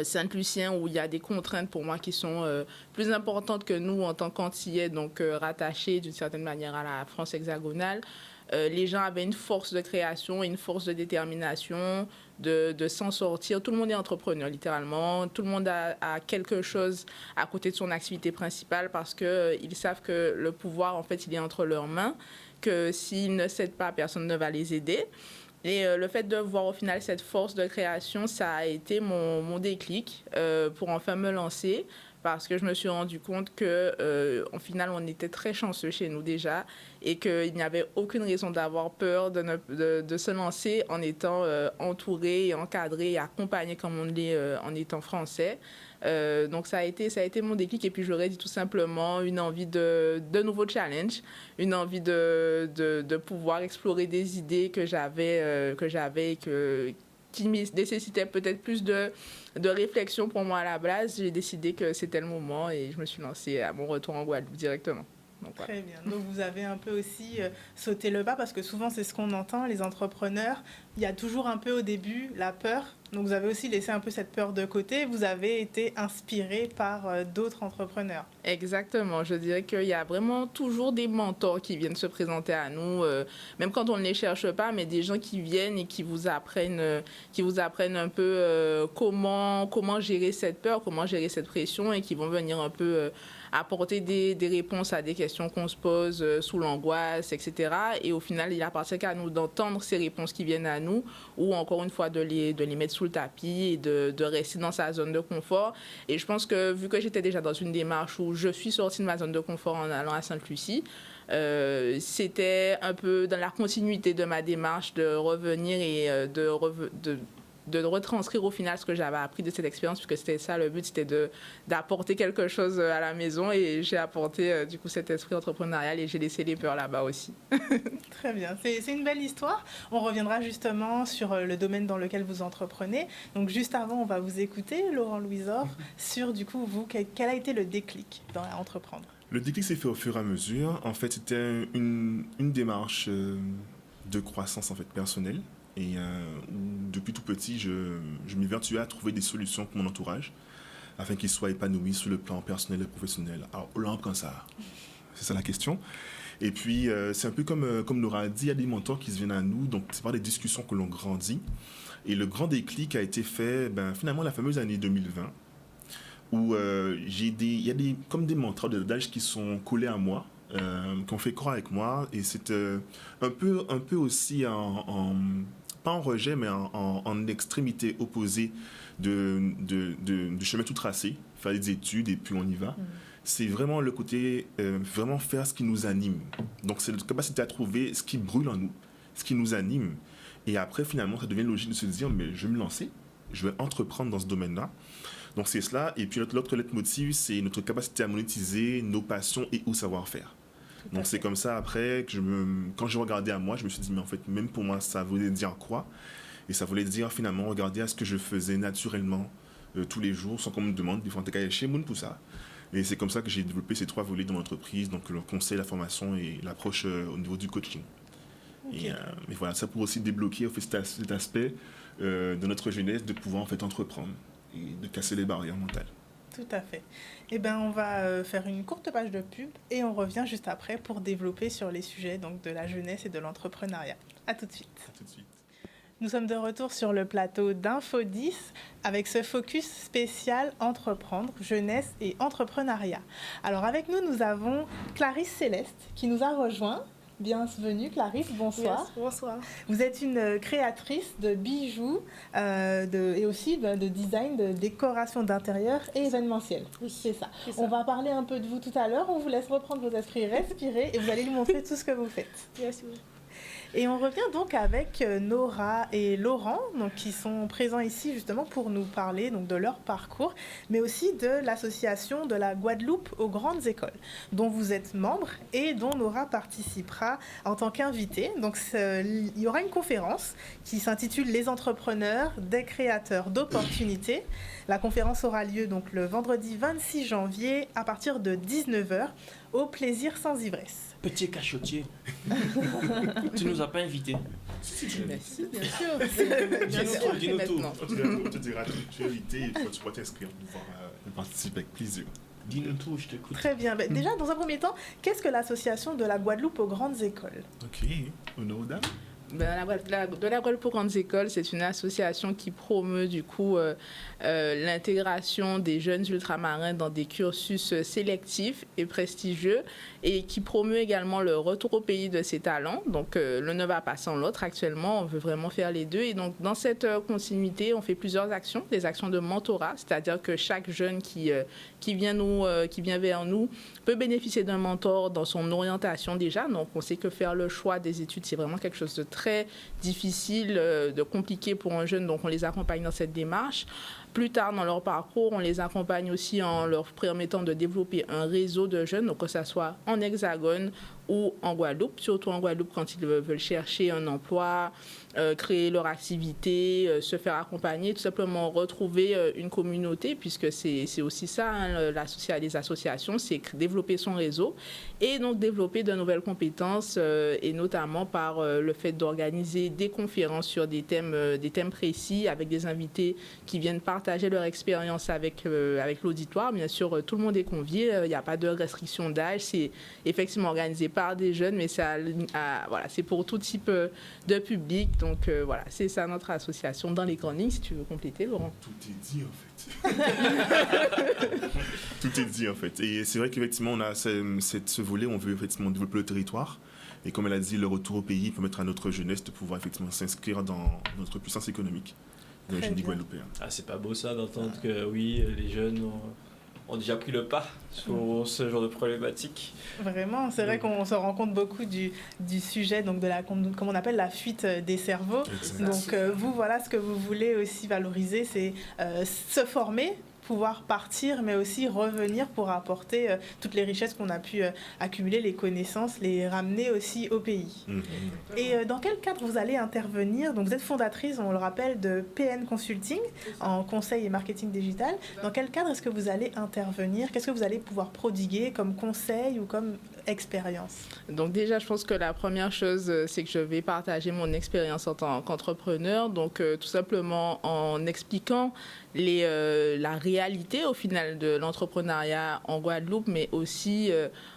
Saint-Lucien, où il y a des contraintes pour moi qui sont plus importantes que nous en tant qu'Antillais, donc rattachés d'une certaine manière à la France hexagonale. Les gens avaient une force de création, une force de détermination, de s'en sortir. Tout le monde est entrepreneur, littéralement. Tout le monde a quelque chose à côté de son activité principale, parce qu'ils savent que le pouvoir, en fait, il est entre leurs mains, que s'ils ne s'aident pas, personne ne va les aider. Et le fait de voir au final cette force de création, ça a été mon déclic pour enfin me lancer. parce que je me suis rendu compte que, au final, on était très chanceux chez nous déjà et qu'il n'y avait aucune raison d'avoir peur de se lancer en étant entouré et encadré et accompagné comme on l'est en étant français. Donc ça a été mon déclic et puis j'aurais dit tout simplement une envie de nouveaux challenges, une envie de pouvoir explorer des idées que j'avais et qui nécessitaient peut-être plus de réflexion pour moi à la base. J'ai décidé que c'était le moment et je me suis lancée à mon retour en Guadeloupe directement. Donc, voilà. Très bien. Donc vous avez un peu aussi sauté le pas parce que souvent c'est ce qu'on entend, les entrepreneurs, il y a toujours un peu au début la peur. Donc vous avez aussi laissé un peu cette peur de côté, vous avez été inspiré par d'autres entrepreneurs. Exactement, je dirais qu'il y a vraiment toujours des mentors qui viennent se présenter à nous, même quand on ne les cherche pas, mais des gens qui viennent et qui vous apprennent un peu comment gérer cette peur, comment gérer cette pression et qui vont venir un peu apporter des réponses à des questions qu'on se pose sous l'angoisse, etc. Et au final, il appartient qu'à nous d'entendre ces réponses qui viennent à nous ou encore une fois de les mettre sous le tapis et de rester dans sa zone de confort. Et je pense que vu que j'étais déjà dans une démarche où je suis sortie de ma zone de confort en allant à Sainte-Lucie, c'était un peu dans la continuité de ma démarche de revenir et de retranscrire au final ce que j'avais appris de cette expérience, puisque c'était ça le but, c'était d'apporter quelque chose à la maison et j'ai apporté du coup cet esprit entrepreneurial et j'ai laissé les peurs là-bas aussi. Très bien, c'est une belle histoire. On reviendra justement sur le domaine dans lequel vous entreprenez. Donc juste avant, on va vous écouter, Laurent Louisor, sur du coup, vous, quel a été le déclic dans entreprendre? Le déclic s'est fait au fur et à mesure. En fait, c'était une démarche de croissance en fait, personnelle. Et depuis tout petit, je m'évertuais à trouver des solutions pour mon entourage afin qu'il soit épanoui sur le plan personnel et professionnel. Alors, là, comme ça, c'est ça la question. Et puis, c'est un peu comme Laura a dit, il y a des mentors qui se viennent à nous, donc c'est par des discussions que l'on grandit. Et le grand déclic a été fait, finalement, la fameuse année 2020, où il y a comme des mentors d'âge qui sont collés à moi, qui ont fait croire avec moi. Et c'est un peu aussi pas en rejet, mais en extrémité opposée du chemin tout tracé, faire des études et puis on y va. C'est vraiment le côté, vraiment faire ce qui nous anime. Donc c'est notre capacité à trouver ce qui brûle en nous, ce qui nous anime. Et après, finalement, ça devient logique de se dire, mais je vais me lancer, je vais entreprendre dans ce domaine-là. Donc c'est cela. Et puis l'autre leitmotiv, c'est notre capacité à monétiser nos passions et ou savoir-faire. Donc c'est comme ça après que quand je regardais à moi, je me suis dit mais en fait même pour moi ça voulait dire quoi? Et ça voulait dire finalement regarder à ce que je faisais naturellement tous les jours sans qu'on me demande des fois chez Moon pour ça. Et c'est comme ça que j'ai développé ces 3 volets de mon entreprise, donc le conseil, la formation et l'approche au niveau du coaching. Okay. Et voilà, ça pour aussi débloquer en fait, cet aspect de notre jeunesse de pouvoir en fait entreprendre et de casser les barrières mentales. Tout à fait. Eh bien, on va faire une courte page de pub et on revient juste après pour développer sur les sujets donc, de la jeunesse et de l'entrepreneuriat. À tout de suite. À tout de suite. Nous sommes de retour sur le plateau d'Info 10 avec ce focus spécial entreprendre, jeunesse et entrepreneuriat. Alors avec nous, nous avons Clarisse Céleste qui nous a rejoint. Bienvenue Clarisse, bonsoir. Yes, bonsoir. Vous êtes une créatrice de bijoux et aussi de design, de décoration d'intérieur et événementiel. Oui, c'est ça. On va parler un peu de vous tout à l'heure. On vous laisse reprendre vos esprits, respirer et vous allez nous montrer tout ce que vous faites. Yes, oui. Et on revient donc avec Nora et Laurent, donc, qui sont présents ici justement pour nous parler donc, de leur parcours, mais aussi de l'association de la Guadeloupe aux grandes écoles, dont vous êtes membre et dont Nora participera en tant qu'invitée. Donc il y aura une conférence qui s'intitule « Les entrepreneurs, des créateurs d'opportunités ». La conférence aura lieu donc, le vendredi 26 janvier à partir de 19h au Plaisir sans ivresse. Petit cachotier. Tu nous as pas invités. Merci, bien sûr. Dis-nous tout. On te dira, tu es invité et tu pourras t'inscrire pour pouvoir participer avec plaisir. Dis-nous tout, je t'écoute. Très bien. Déjà, dans un premier temps, qu'est-ce que l'association de la Guadeloupe aux grandes écoles? Ok, honneur aux dames. De la Guadeloupe aux grandes écoles, c'est une association qui promeut du coup l'intégration des jeunes ultramarins dans des cursus sélectifs et prestigieux et qui promeut également le retour au pays de ses talents. Donc l'un ne va pas sans l'autre. Actuellement, on veut vraiment faire les deux. Et donc dans cette continuité, on fait plusieurs actions, des actions de mentorat, c'est-à-dire que chaque jeune qui vient vers nous peut bénéficier d'un mentor dans son orientation déjà. Donc on sait que faire le choix des études, c'est vraiment quelque chose de très difficile, de compliqué pour un jeune. Donc on les accompagne dans cette démarche. Plus tard dans leur parcours, on les accompagne aussi en leur permettant de développer un réseau de jeunes, donc que ce soit en Hexagone ou en Guadeloupe, surtout en Guadeloupe quand ils veulent chercher un emploi, créer leur activité, se faire accompagner, tout simplement retrouver une communauté, puisque c'est aussi ça, hein, les associations, c'est développer son réseau et donc développer de nouvelles compétences et notamment par le fait d'organiser des conférences sur des thèmes précis avec des invités qui viennent partager leur expérience avec l'auditoire. Bien sûr, tout le monde est convié, il n'y a pas de restriction d'âge, c'est effectivement organisé par des jeunes, mais voilà, c'est pour tout type de public. Donc voilà, c'est ça notre association dans les grandes lignes, si tu veux compléter, Laurent. Tout est dit en fait. Tout est dit en fait. Et c'est vrai qu'effectivement, on a ce volet, on veut effectivement développer le territoire. Et comme elle a dit, le retour au pays permettre à notre jeunesse de pouvoir effectivement s'inscrire dans notre puissance économique de la jeune guadeloupéen. Ah, c'est pas beau ça d'entendre que oui, les jeunes ont déjà pris le pas sur ce genre de problématique. Vraiment, c'est vrai qu'on se rend compte beaucoup du sujet, donc de comme on appelle la fuite des cerveaux. Exactement. Donc vous, voilà, ce que vous voulez aussi valoriser, c'est se former, pouvoir partir, mais aussi revenir pour apporter toutes les richesses qu'on a pu accumuler, les connaissances, les ramener aussi au pays. Mmh. Et dans quel cadre vous allez intervenir? Donc vous êtes fondatrice, on le rappelle, de PN Consulting en conseil et marketing digital. Dans quel cadre est-ce que vous allez intervenir? Qu'est-ce que vous allez pouvoir prodiguer comme conseil ou comme expérience? Donc déjà, je pense que la première chose, c'est que je vais partager mon expérience en tant qu'entrepreneur. Donc tout simplement en expliquant la réalité au final de l'entrepreneuriat en Guadeloupe, mais aussi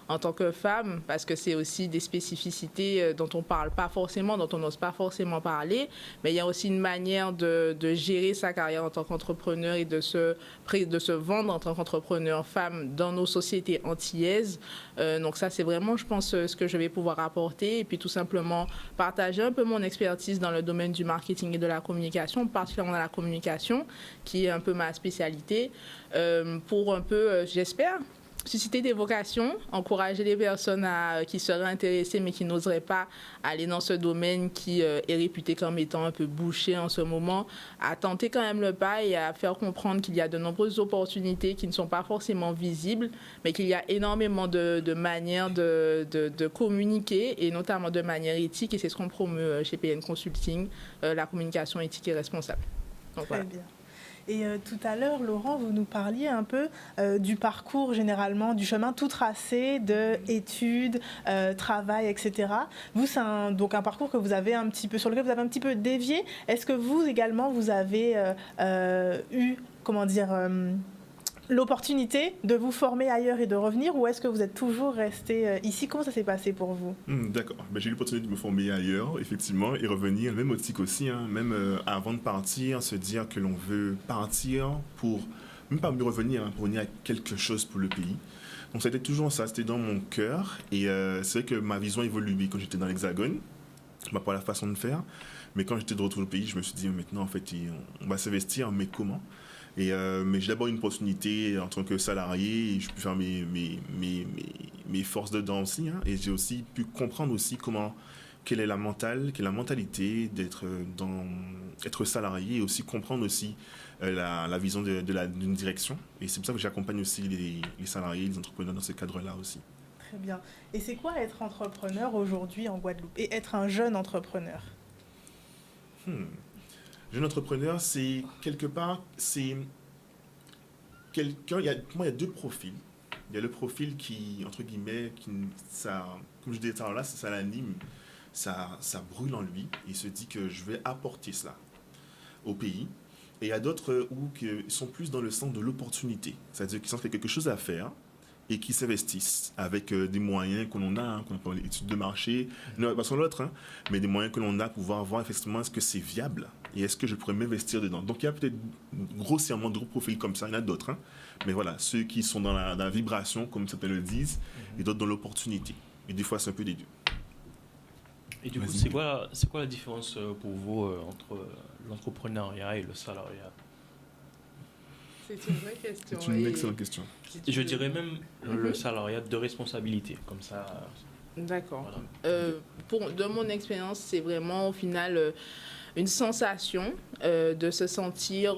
en tant que femme, parce que c'est aussi des spécificités dont on parle pas forcément, dont on n'ose pas forcément parler, mais il y a aussi une manière de gérer sa carrière en tant qu'entrepreneur et de se vendre en tant qu'entrepreneur femme dans nos sociétés antillaises. Donc ça, c'est vraiment, je pense, ce que je vais pouvoir apporter, et puis tout simplement partager un peu mon expertise dans le domaine du marketing et de la communication, particulièrement dans la communication, qui est un peu ma spécialité, pour un peu, j'espère, susciter des vocations, encourager les personnes qui seraient intéressées mais qui n'oseraient pas aller dans ce domaine qui est réputé comme étant un peu bouché en ce moment, à tenter quand même le pas et à faire comprendre qu'il y a de nombreuses opportunités qui ne sont pas forcément visibles, mais qu'il y a énormément de manières de communiquer et notamment de manière éthique, et c'est ce qu'on promeut chez PN Consulting, la communication éthique et responsable. Donc, très bien. Et tout à l'heure, Laurent, vous nous parliez un peu du parcours généralement, du chemin tout tracé de études, travail, etc. Vous, c'est donc un parcours que vous avez un petit peu, sur lequel vous avez un petit peu dévié. Est-ce que vous également, vous avez eu, comment dire, l'opportunité de vous former ailleurs et de revenir, ou est-ce que vous êtes toujours resté ici? Comment ça s'est passé pour vous? D'accord. J'ai eu l'opportunité de me former ailleurs, effectivement, et revenir, même optique aussi, hein, même avant de partir, se dire que l'on veut partir pour, même pas mieux revenir, hein, pour venir à quelque chose pour le pays. Donc c'était toujours ça, c'était dans mon cœur, et c'est vrai que ma vision évolue quand j'étais dans l'Hexagone, pas la façon de faire, mais quand j'étais de retour au pays, je me suis dit, maintenant, en fait, on va s'investir, mais comment? Mais j'ai d'abord une opportunité en tant que salarié, et je peux faire mes forces dedans aussi, hein, et j'ai aussi pu comprendre aussi quelle est la mentalité être salarié, et aussi comprendre aussi la vision d'une direction. Et c'est pour ça que j'accompagne aussi les salariés, les entrepreneurs dans ce cadre-là aussi. Très bien. Et c'est quoi être entrepreneur aujourd'hui en Guadeloupe et être un jeune entrepreneur? Jeune entrepreneur, c'est quelque part, c'est quelqu'un. Pour moi, il y a deux profils. Il y a le profil qui, entre guillemets, comme je disais tout à l'heure, ça l'anime, ça brûle en lui. Il se dit que je vais apporter cela au pays. Et il y a d'autres qui sont plus dans le sens de l'opportunité. C'est-à-dire qu'ils sentent qu'il y a quelque chose à faire et qui s'investissent avec des moyens que l'on a, qu'on appelle l'étude de marché, non pas sur l'autre, mais des moyens que l'on a pour pouvoir voir effectivement est-ce que c'est viable et est-ce que je pourrais m'investir dedans. Donc il y a peut-être grossièrement d'autres profils comme ça, il y en a d'autres, mais voilà, ceux qui sont dans la vibration, comme certains le disent, et d'autres dans l'opportunité. Et des fois, c'est un peu des deux. Et du coup, c'est quoi la différence pour vous entre l'entrepreneuriat et le salariat? C'est une vraie question. C'est une excellente question. Je dirais même le salariat de responsabilité, comme ça. D'accord. Voilà. De mon expérience, c'est vraiment au final une sensation de se sentir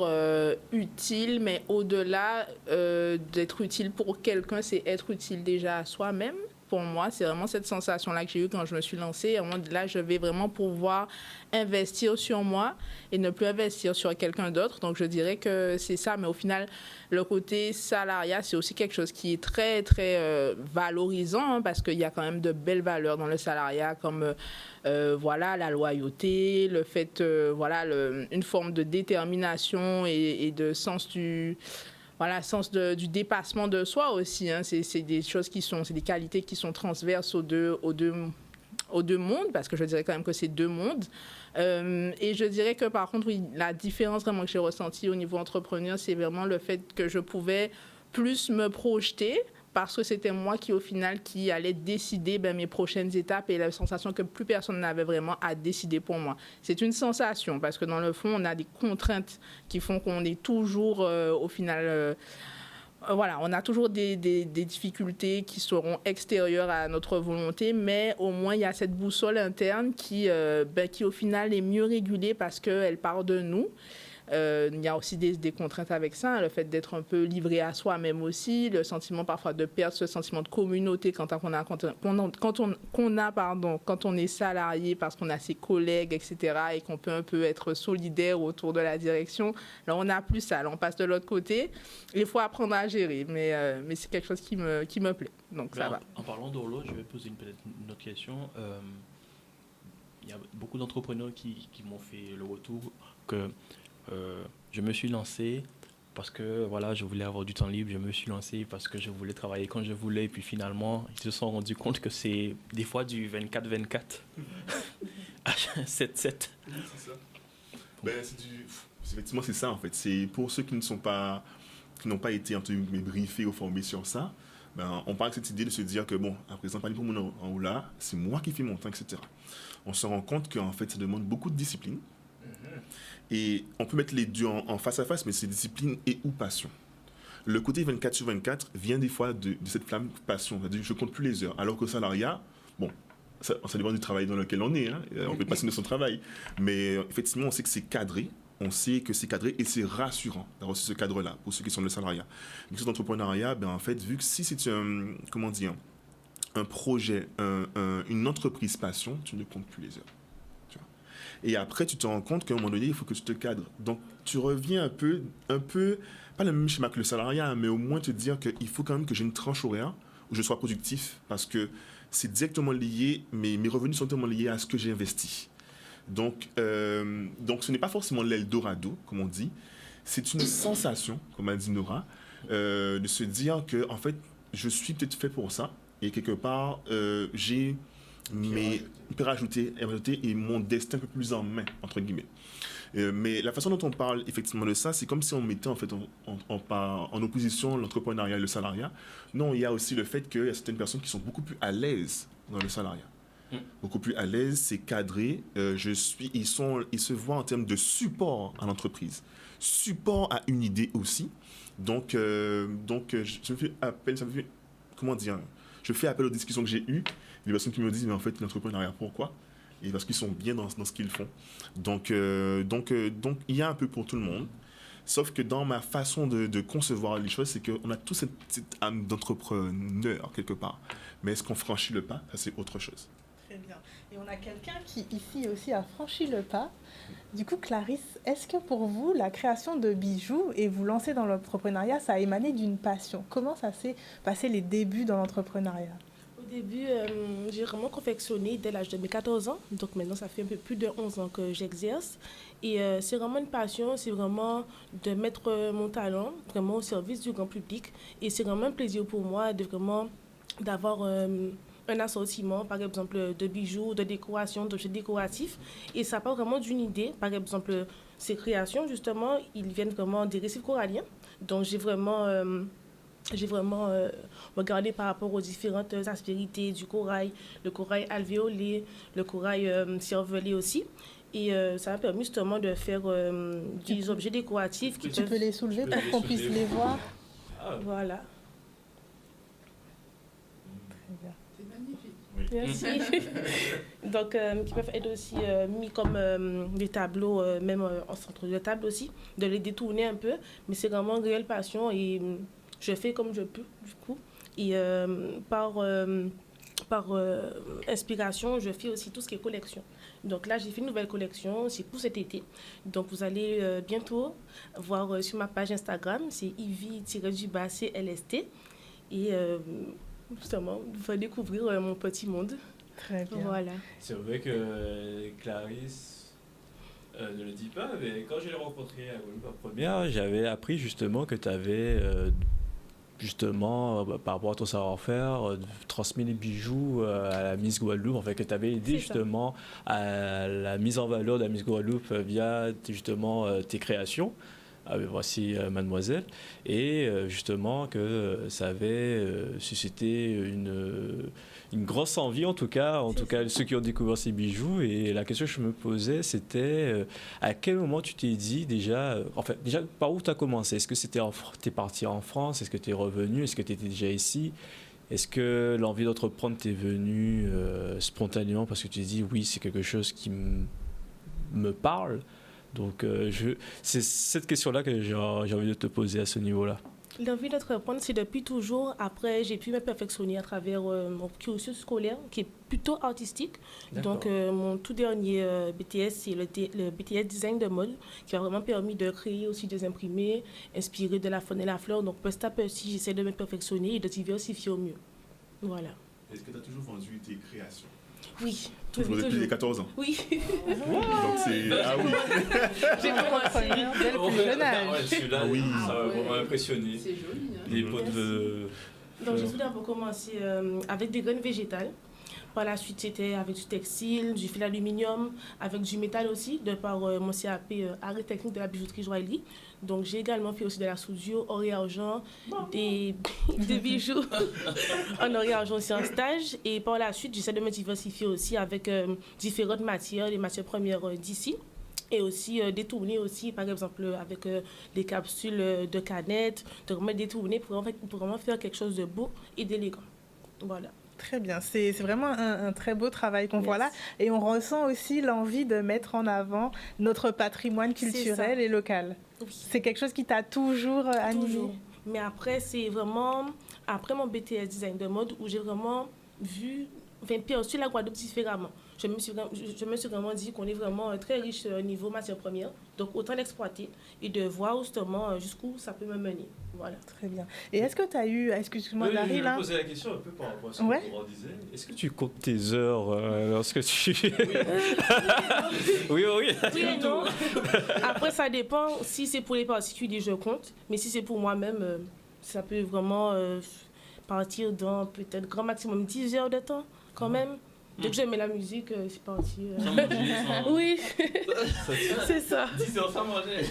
utile, mais au-delà d'être utile pour quelqu'un, c'est être utile déjà à soi-même. Pour moi, c'est vraiment cette sensation-là que j'ai eue quand je me suis lancée. Là, je vais vraiment pouvoir investir sur moi et ne plus investir sur quelqu'un d'autre. Donc, je dirais que c'est ça. Mais au final, le côté salariat, c'est aussi quelque chose qui est très, très valorisant parce qu'il y a quand même de belles valeurs dans le salariat comme voilà, la loyauté, le fait, une forme de détermination et de sens du dépassement de soi aussi. C'est des choses c'est des qualités qui sont transverses aux deux mondes, parce que je dirais quand même que c'est deux mondes. Et je dirais que par contre, oui, la différence vraiment que j'ai ressentie au niveau entrepreneur, c'est vraiment le fait que je pouvais plus me projeter, parce que c'était moi qui, au final, qui allait décider mes prochaines étapes et la sensation que plus personne n'avait vraiment à décider pour moi. C'est une sensation, parce que dans le fond, on a des contraintes qui font qu'on est toujours, au final... on a toujours des difficultés qui seront extérieures à notre volonté, mais au moins, il y a cette boussole interne qui au final, est mieux régulée parce qu'elle part de nous. Il y a aussi des contraintes avec ça, le fait d'être un peu livré à soi-même aussi, le sentiment parfois de perdre ce sentiment de communauté quand on est salarié, parce qu'on a ses collègues, etc., et qu'on peut un peu être solidaire autour de la direction. Là, on n'a plus ça, là, on passe de l'autre côté. Il faut apprendre à gérer, mais c'est quelque chose qui me plaît, donc ça va. En parlant d'horloge, je vais poser peut-être une autre question. Il y a beaucoup d'entrepreneurs qui m'ont fait le retour que je me suis lancé parce que voilà, je voulais avoir du temps libre, je me suis lancé parce que je voulais travailler quand je voulais, et puis finalement, ils se sont rendus compte que c'est des fois du 24-24 à 7-7. C'est ça. Effectivement, c'est ça en fait. C'est pour ceux qui n'ont pas été briefés ou formés sur ça. On parle de cette idée de se dire que bon, à présent, pas pour mon en haut là, c'est moi qui fais mon temps, etc. On se rend compte qu'en fait, ça demande beaucoup de discipline. Et on peut mettre les deux en face à face, mais c'est discipline et ou passion. Le côté 24 sur 24 vient des fois de cette flamme passion. C'est-à-dire, je ne compte plus les heures. Alors qu'au salariat, bon, ça dépend du travail dans lequel on est. On peut passionner son travail. Mais effectivement, on sait que c'est cadré. On sait que c'est cadré et c'est rassurant d'avoir ce cadre-là pour ceux qui sont dans le salariat. Mais sur l'entrepreneuriat, en fait, vu que si c'est un projet, une entreprise passion, tu ne comptes plus les heures. Et après, tu te rends compte qu'à un moment donné, il faut que tu te cadres. Donc, tu reviens un peu, pas le même schéma que le salariat, mais au moins te dire qu'il faut quand même que j'ai une tranche horaire où je sois productif, parce que c'est directement lié, mes revenus sont directement liés à ce que j'ai investi. Donc, ce n'est pas forcément l'Eldorado, comme on dit. C'est une sensation, comme a dit Nora, de se dire que, en fait, je suis peut-être fait pour ça, et quelque part, j'ai... mais peut rajouter et mon destin un peu plus en main, entre guillemets. Mais la façon dont on parle effectivement de ça, c'est comme si on mettait en fait en opposition l'entrepreneuriat et le salariat. Non, il y a aussi le fait qu'il y a certaines personnes qui sont beaucoup plus à l'aise dans le salariat. Beaucoup plus à l'aise, c'est cadré. Ils se voient en termes de support à l'entreprise, support à une idée aussi. Donc je fais appel, je fais appel aux discussions que j'ai eues. Les personnes qui me disent, mais en fait, l'entrepreneuriat, pourquoi? Et parce qu'ils sont bien dans ce qu'ils font. Donc, il y a un peu pour tout le monde. Sauf que dans ma façon de concevoir les choses, c'est qu'on a tous cette âme d'entrepreneur, quelque part. Mais est-ce qu'on franchit le pas? Ça, c'est autre chose. Très bien. Et on a quelqu'un qui, ici aussi, a franchi le pas. Du coup, Clarisse, est-ce que pour vous, la création de bijoux et vous lancer dans l'entrepreneuriat, ça a émané d'une passion? Comment ça s'est passé les débuts dans l'entrepreneuriat? Au début, j'ai vraiment confectionné dès l'âge de mes 14 ans. Donc maintenant, ça fait un peu plus de 11 ans que j'exerce. Et c'est vraiment une passion, c'est vraiment de mettre mon talent vraiment au service du grand public. Et c'est vraiment un plaisir pour moi de vraiment d'avoir un assortiment, par exemple, de bijoux, de décoration, d'objets décoratifs. Et ça part vraiment d'une idée. Par exemple, ces créations, justement, ils viennent vraiment des récifs coralliens. Donc, j'ai vraiment regardé par rapport aux différentes aspérités du corail, le corail alvéolé, le corail cervelé aussi. Et ça m'a permis justement de faire des objets décoratifs qui Tu peux les soulever pour qu'on puisse les voir. Voilà. C'est magnifique. Merci. Donc, qui peuvent être aussi mis comme des tableaux, même en centre de table aussi, de les détourner un peu. Mais c'est vraiment une réelle passion et je fais comme je peux, du coup. Et par inspiration, je fais aussi tout ce qui est collection. Donc là, j'ai fait une nouvelle collection, c'est pour cet été. Donc vous allez bientôt voir sur ma page Instagram, c'est Ivy-CLST. Et justement, vous allez découvrir mon petit monde. Très bien. Voilà. C'est vrai que Clarisse ne le dit pas, mais quand je l'ai rencontrée à Guadeloupe la première, j'avais appris justement que tu avais, par rapport à ton savoir-faire, transmis les bijoux à la Miss Guadeloupe, en fait, que tu avais aidé C'est justement à la mise en valeur de la Miss Guadeloupe via justement tes créations. Voici Mademoiselle, et justement que ça avait suscité une grosse envie, en tout cas ceux qui ont découvert ces bijoux. Et la question que je me posais, c'était à quel moment tu t'es dit déjà, déjà par où tu as commencé? Est-ce que t'es parti en France? Est-ce que tu es revenu? Est-ce que tu étais déjà ici? Est-ce que l'envie d'entreprendre t'est venue spontanément parce que tu t'es dit oui, c'est quelque chose qui me parle? Donc, c'est cette question-là que j'ai envie de te poser à ce niveau-là. L'envie d'entreprendre, c'est depuis toujours. Après, j'ai pu me perfectionner à travers mon cursus scolaire, qui est plutôt artistique. Donc, mon tout dernier BTS, c'est le BTS Design de mode, qui m'a vraiment permis de créer aussi des imprimés, inspirés de la faune et la flore. Donc, petit à petit, j'essaie de me perfectionner et de diversifier au mieux. Voilà. Est-ce que tu as toujours vendu tes créations? Oui. Toujours depuis les 14 ans. Oui. Donc c'est... Ah oui. J'ai commencé dès le plus jeune âge. Ouais, celui-là, oui. ça m'a vraiment impressionné. C'est joli, hein. Les pots de... Donc, j'ai tout d'abord commencé avec des graines végétales. Par la suite, c'était avec du textile, du fil aluminium, avec du métal aussi, de par mon CAP arrêt technique de la bijouterie joaillerie. Donc, j'ai également fait aussi de la soudure, or et argent, des bijoux en or et argent aussi en stage. Et par la suite, j'essaie de me diversifier aussi avec différentes matières, les matières premières d'ici. Et aussi détourner aussi, par exemple, avec des capsules de canettes, de vraiment détourner pour vraiment faire quelque chose de beau et d'élégant. Voilà. Très bien, c'est vraiment un très beau travail qu'on voit là. Merci. Et on ressent aussi l'envie de mettre en avant notre patrimoine culturel et local. Oui. C'est quelque chose qui t'a toujours animé. Toujours. Mais après, c'est vraiment après mon BTS Design de mode où j'ai vraiment perçu la Guadeloupe différemment. Je me suis vraiment dit qu'on est vraiment très riche au niveau matières premières. Donc, autant l'exploiter et de voir justement jusqu'où ça peut me mener. Voilà. Très bien. Et est-ce que tu as eu, excuse-moi Je Larry, me là posais la question un peu par rapport à ce Ouais. que Laurent disait. Est-ce que tu comptes tes heures lorsque tu... Oui, oui. Oui et non. Après, ça dépend. Si c'est pour les particuliers, je compte. Mais si c'est pour moi-même, ça peut vraiment partir dans peut-être grand maximum 10 heures de temps quand même. Dès que je mets la musique, c'est parti. Sans manger, sans... Oui, c'est ça. 10 heures sans manger.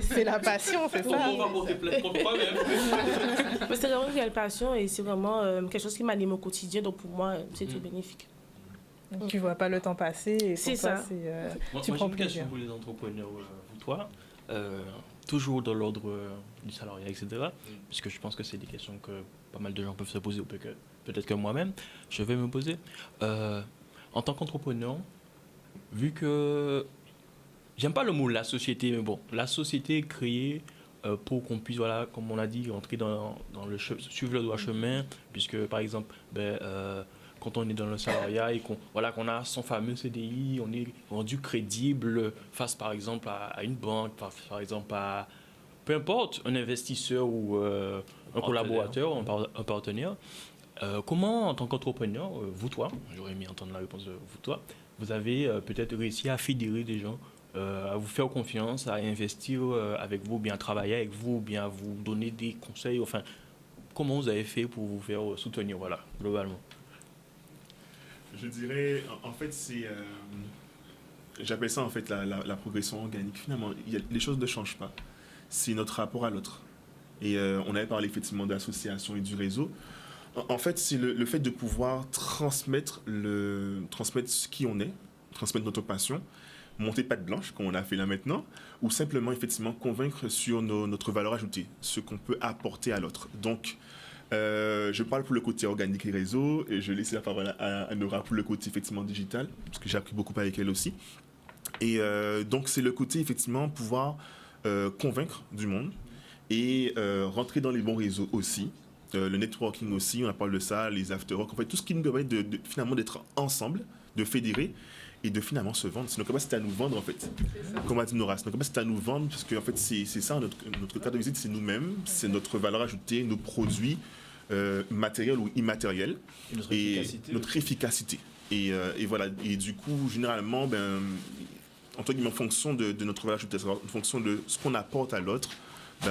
C'est la passion, c'est ça. On va monter plein de fois même. Mais c'est vraiment une réelle passion et c'est vraiment quelque chose qui m'anime au quotidien. Donc pour moi, c'est tout bénéfique. Donc, tu vois pas le temps passer et pour C'est toi, ça. c'est, Moi, tu j'ai prends une question plaisir. pour les entrepreneurs, vous, toi. Toujours dans l'ordre du salariat, etc. Puisque je pense que c'est des questions que pas mal de gens peuvent se poser, ou peut-être que moi-même, je vais me poser. En tant qu'entrepreneur, vu que... J'aime pas le mot la société, mais bon, la société est créée pour qu'on puisse, voilà, comme on a dit, entrer dans suivre le droit chemin, puisque par exemple, quand on est dans le salariat et qu'on a son fameux CDI, on est rendu crédible face par exemple à une banque, par exemple à peu importe, un investisseur ou un collaborateur, un partenaire. Comment, en tant qu'entrepreneur, vous, toi, j'aurais aimé entendre la réponse de vous, toi, vous avez peut-être réussi à fédérer des gens, à vous faire confiance, à investir avec vous, bien travailler avec vous, bien vous donner des conseils. Enfin, comment vous avez fait pour vous faire soutenir, voilà, globalement? Je dirais, en fait, j'appelle ça en fait la progression organique. Finalement, les choses ne changent pas. C'est notre rapport à l'autre. Et on avait parlé effectivement de l'association et du réseau. En fait, c'est le fait de pouvoir transmettre ce qui on est, transmettre notre passion, monter patte blanche, comme on a fait là maintenant, ou simplement, effectivement, convaincre sur notre valeur ajoutée, ce qu'on peut apporter à l'autre. Donc, je parle pour le côté organique et réseau, et je laisse la parole à Nora pour le côté, effectivement, digital, parce que j'ai appris beaucoup avec elle aussi. Et donc, c'est le côté, effectivement, pouvoir convaincre du monde et rentrer dans les bons réseaux aussi. Le networking aussi, on parle de ça, les after-work, en fait, tout ce qui nous permet finalement d'être ensemble, de fédérer et de finalement se vendre. C'est notre capacité à nous vendre, en fait. Comme a dit Nora, c'est notre capacité à nous vendre, parce qu'en fait, c'est ça, notre carte de visite, c'est nous-mêmes, c'est notre valeur ajoutée, nos produits matériels ou immatériels. Et notre efficacité. Et voilà, et du coup, généralement, entre guillemets, en fonction de notre valeur ajoutée, en fonction de ce qu'on apporte à l'autre,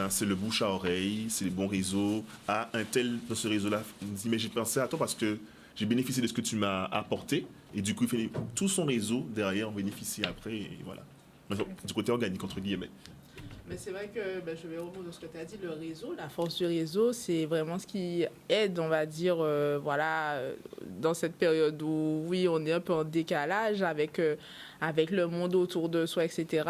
c'est le bouche à oreille, c'est les bons réseaux. Ah, un tel dans ce réseau-là il me dit, mais j'ai pensé à toi parce que j'ai bénéficié de ce que tu m'as apporté. Et du coup, il fait tout son réseau derrière en bénéficie après. Et voilà. Du côté organique, entre guillemets. Mais c'est vrai que je vais rebondir sur ce que tu as dit, le réseau, la force du réseau, c'est vraiment ce qui aide, on va dire, dans cette période où, oui, on est un peu en décalage avec le monde autour de soi, etc.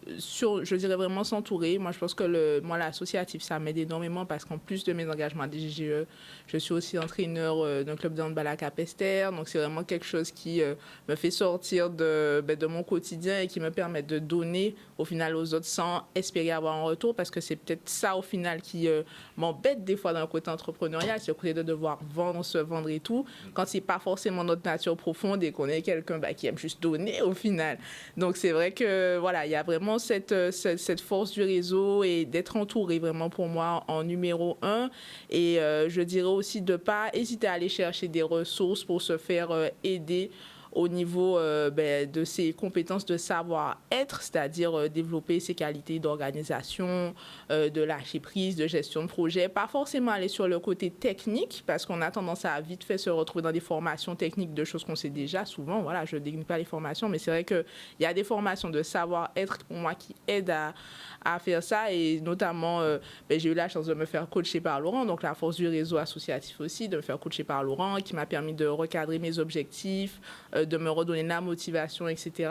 Je dirais vraiment s'entourer. Moi, je pense que l'associatif, ça m'aide énormément parce qu'en plus de mes engagements à DGGE, je suis aussi entraîneur d'un club de handball à Cap-Esther. Donc, c'est vraiment quelque chose qui me fait sortir de mon quotidien et qui me permet de donner, au final, aux autres sans espérer avoir un retour, parce que c'est peut-être ça, au final, qui m'embête des fois dans le côté entrepreneurial, c'est le côté de devoir vendre, se vendre et tout, quand c'est pas forcément notre nature profonde et qu'on est quelqu'un qui aime juste donner, au final. Donc, c'est vrai que, voilà, il y a vraiment cette force du réseau et d'être entouré, vraiment, pour moi, en numéro 1. Et je dirais aussi de pas hésiter à aller chercher des ressources pour se faire aider au niveau de ses compétences de savoir-être, c'est-à-dire développer ses qualités d'organisation, de lâcher prise, de gestion de projet. Pas forcément aller sur le côté technique, parce qu'on a tendance à vite fait se retrouver dans des formations techniques de choses qu'on sait déjà souvent. Voilà, je ne dénigre pas les formations, mais c'est vrai qu'il y a des formations de savoir-être pour moi qui aident à faire ça. Et notamment, j'ai eu la chance de me faire coacher par Laurent, donc la force du réseau associatif aussi, de me faire coacher par Laurent, qui m'a permis de recadrer mes objectifs, de me redonner la motivation, etc.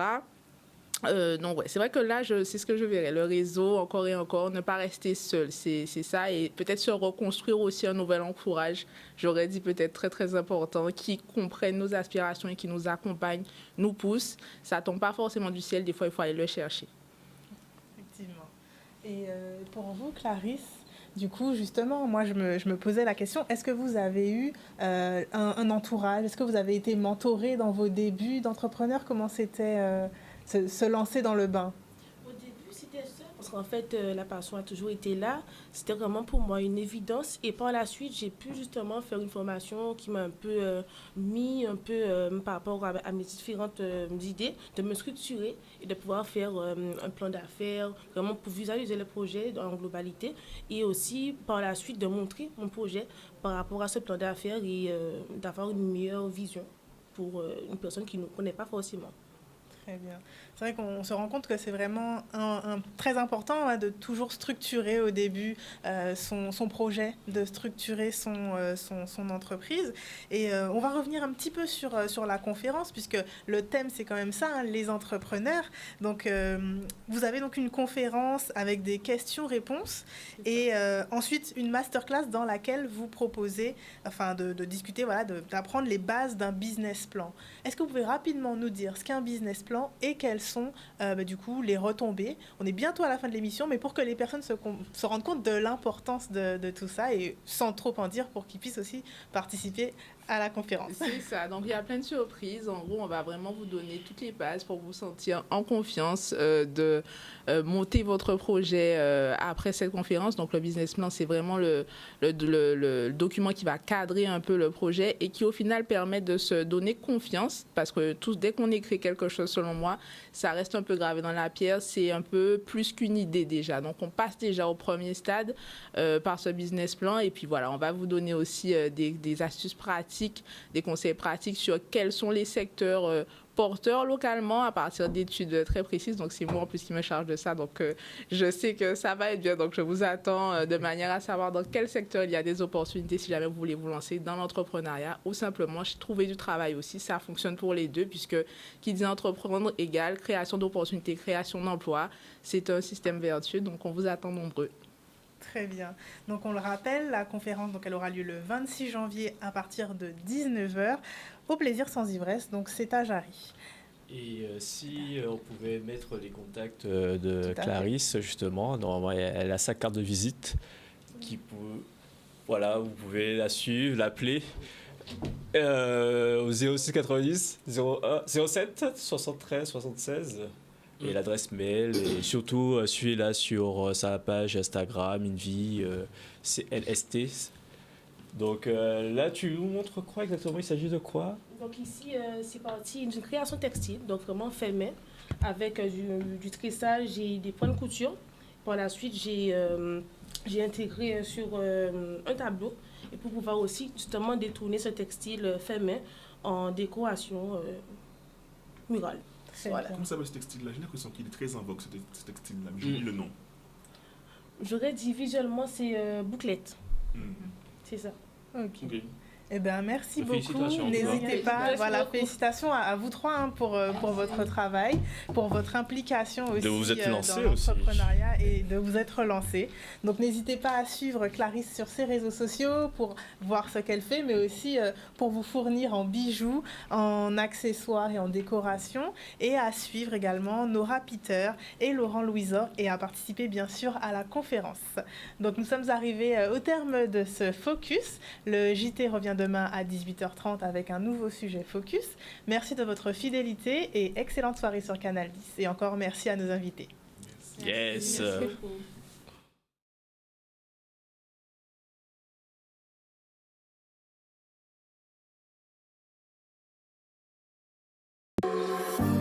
Donc, ouais, c'est vrai que là, c'est ce que je verrais. Le réseau, encore et encore, ne pas rester seul, c'est ça. Et peut-être se reconstruire aussi un nouvel entourage, j'aurais dit peut-être très, très important, qui comprennent nos aspirations et qui nous accompagnent, nous poussent. Ça ne tombe pas forcément du ciel, des fois, il faut aller le chercher. Effectivement. Et pour vous, Clarisse, du coup, justement, moi, je me posais la question, est-ce que vous avez eu un entourage? Est-ce que vous avez été mentoré dans vos débuts d'entrepreneur? Comment c'était se lancer dans le bain? Au début, c'était ça, parce qu'en fait, la passion a toujours été là. C'était vraiment pour moi une évidence. Et par la suite, j'ai pu justement faire une formation qui m'a un peu mis par rapport à mes différentes idées, de me structurer et de pouvoir faire un plan d'affaires, vraiment pour visualiser le projet en globalité. Et aussi, par la suite, de montrer mon projet par rapport à ce plan d'affaires et d'avoir une meilleure vision pour une personne qui ne connaît pas forcément. Très bien. C'est vrai qu'on se rend compte que c'est vraiment très important de toujours structurer au début son projet, de structurer son entreprise. Et on va revenir un petit peu sur la conférence, puisque le thème, c'est quand même ça, les entrepreneurs. Donc, vous avez donc une conférence avec des questions-réponses et ensuite une masterclass dans laquelle vous proposez, de discuter, d'apprendre les bases d'un business plan. Est-ce que vous pouvez rapidement nous dire ce qu'est un business plan et quelles sont du coup les retombées? On est bientôt à la fin de l'émission, mais pour que les personnes se rendent compte de l'importance de tout ça et sans trop en dire, pour qu'ils puissent aussi participer à la conférence. C'est ça. Donc, il y a plein de surprises. En gros, on va vraiment vous donner toutes les bases pour vous sentir en confiance de monter votre projet après cette conférence. Donc, le business plan, c'est vraiment le document qui va cadrer un peu le projet et qui, au final, permet de se donner confiance parce que dès qu'on écrit quelque chose, selon moi, ça reste un peu gravé dans la pierre. C'est un peu plus qu'une idée déjà. Donc, on passe déjà au premier stade par ce business plan. Et puis, voilà, on va vous donner aussi des astuces pratiques, des conseils pratiques sur quels sont les secteurs porteurs localement à partir d'études très précises. Donc, c'est moi en plus qui me charge de ça. Donc, je sais que ça va être bien. Donc, je vous attends de manière à savoir dans quel secteur il y a des opportunités si jamais vous voulez vous lancer dans l'entrepreneuriat ou simplement trouver du travail aussi. Ça fonctionne pour les deux puisque qui dit entreprendre égale création d'opportunités, création d'emplois. C'est un système vertueux. Donc, on vous attend nombreux. Très bien. Donc, on le rappelle, la conférence, donc, elle aura lieu le 26 janvier à partir de 19 h au Plaisir sans ivresse. Donc, c'est à Jarry. Et si on pouvait mettre les contacts de Clarisse, justement, normalement, elle a sa carte de visite qui peut... Voilà, vous pouvez la suivre, l'appeler au 06 90 07 73 76. Et l'adresse mail, et surtout suivez-la sur sa page Instagram, Invie, CLST. Donc là, tu nous montres quoi exactement? Il s'agit de quoi? Donc ici, c'est parti d'une création textile, donc vraiment fait main, avec du tressage et des points de couture. Par la suite, j'ai intégré sur un tableau, et pour pouvoir aussi justement détourner ce textile fait main en décoration murale. Voilà. Comment ça s'appelle ce textile-là? J'ai l'impression qu'il est très en vogue, ce textile-là, mais j'oublie le nom. J'aurais dit visuellement, c'est bouclette. C'est ça. Ok. Eh bien, merci beaucoup. Félicitations. N'hésitez pas. Voilà, beaucoup. félicitations à vous trois pour votre travail, pour votre implication aussi De vous être lancé dans aussi. l'entrepreneuriat et de vous être lancé. Donc, n'hésitez pas à suivre Clarisse sur ses réseaux sociaux pour voir ce qu'elle fait, mais aussi pour vous fournir en bijoux, en accessoires et en décoration, et à suivre également Nora Peter et Laurent Louisor et à participer bien sûr à la conférence. Donc, nous sommes arrivés au terme de ce focus. Le JT revient demain à 18 h 30 avec un nouveau sujet focus. Merci de votre fidélité et excellente soirée sur Canal 10. Et encore merci à nos invités. Yes. Merci beaucoup.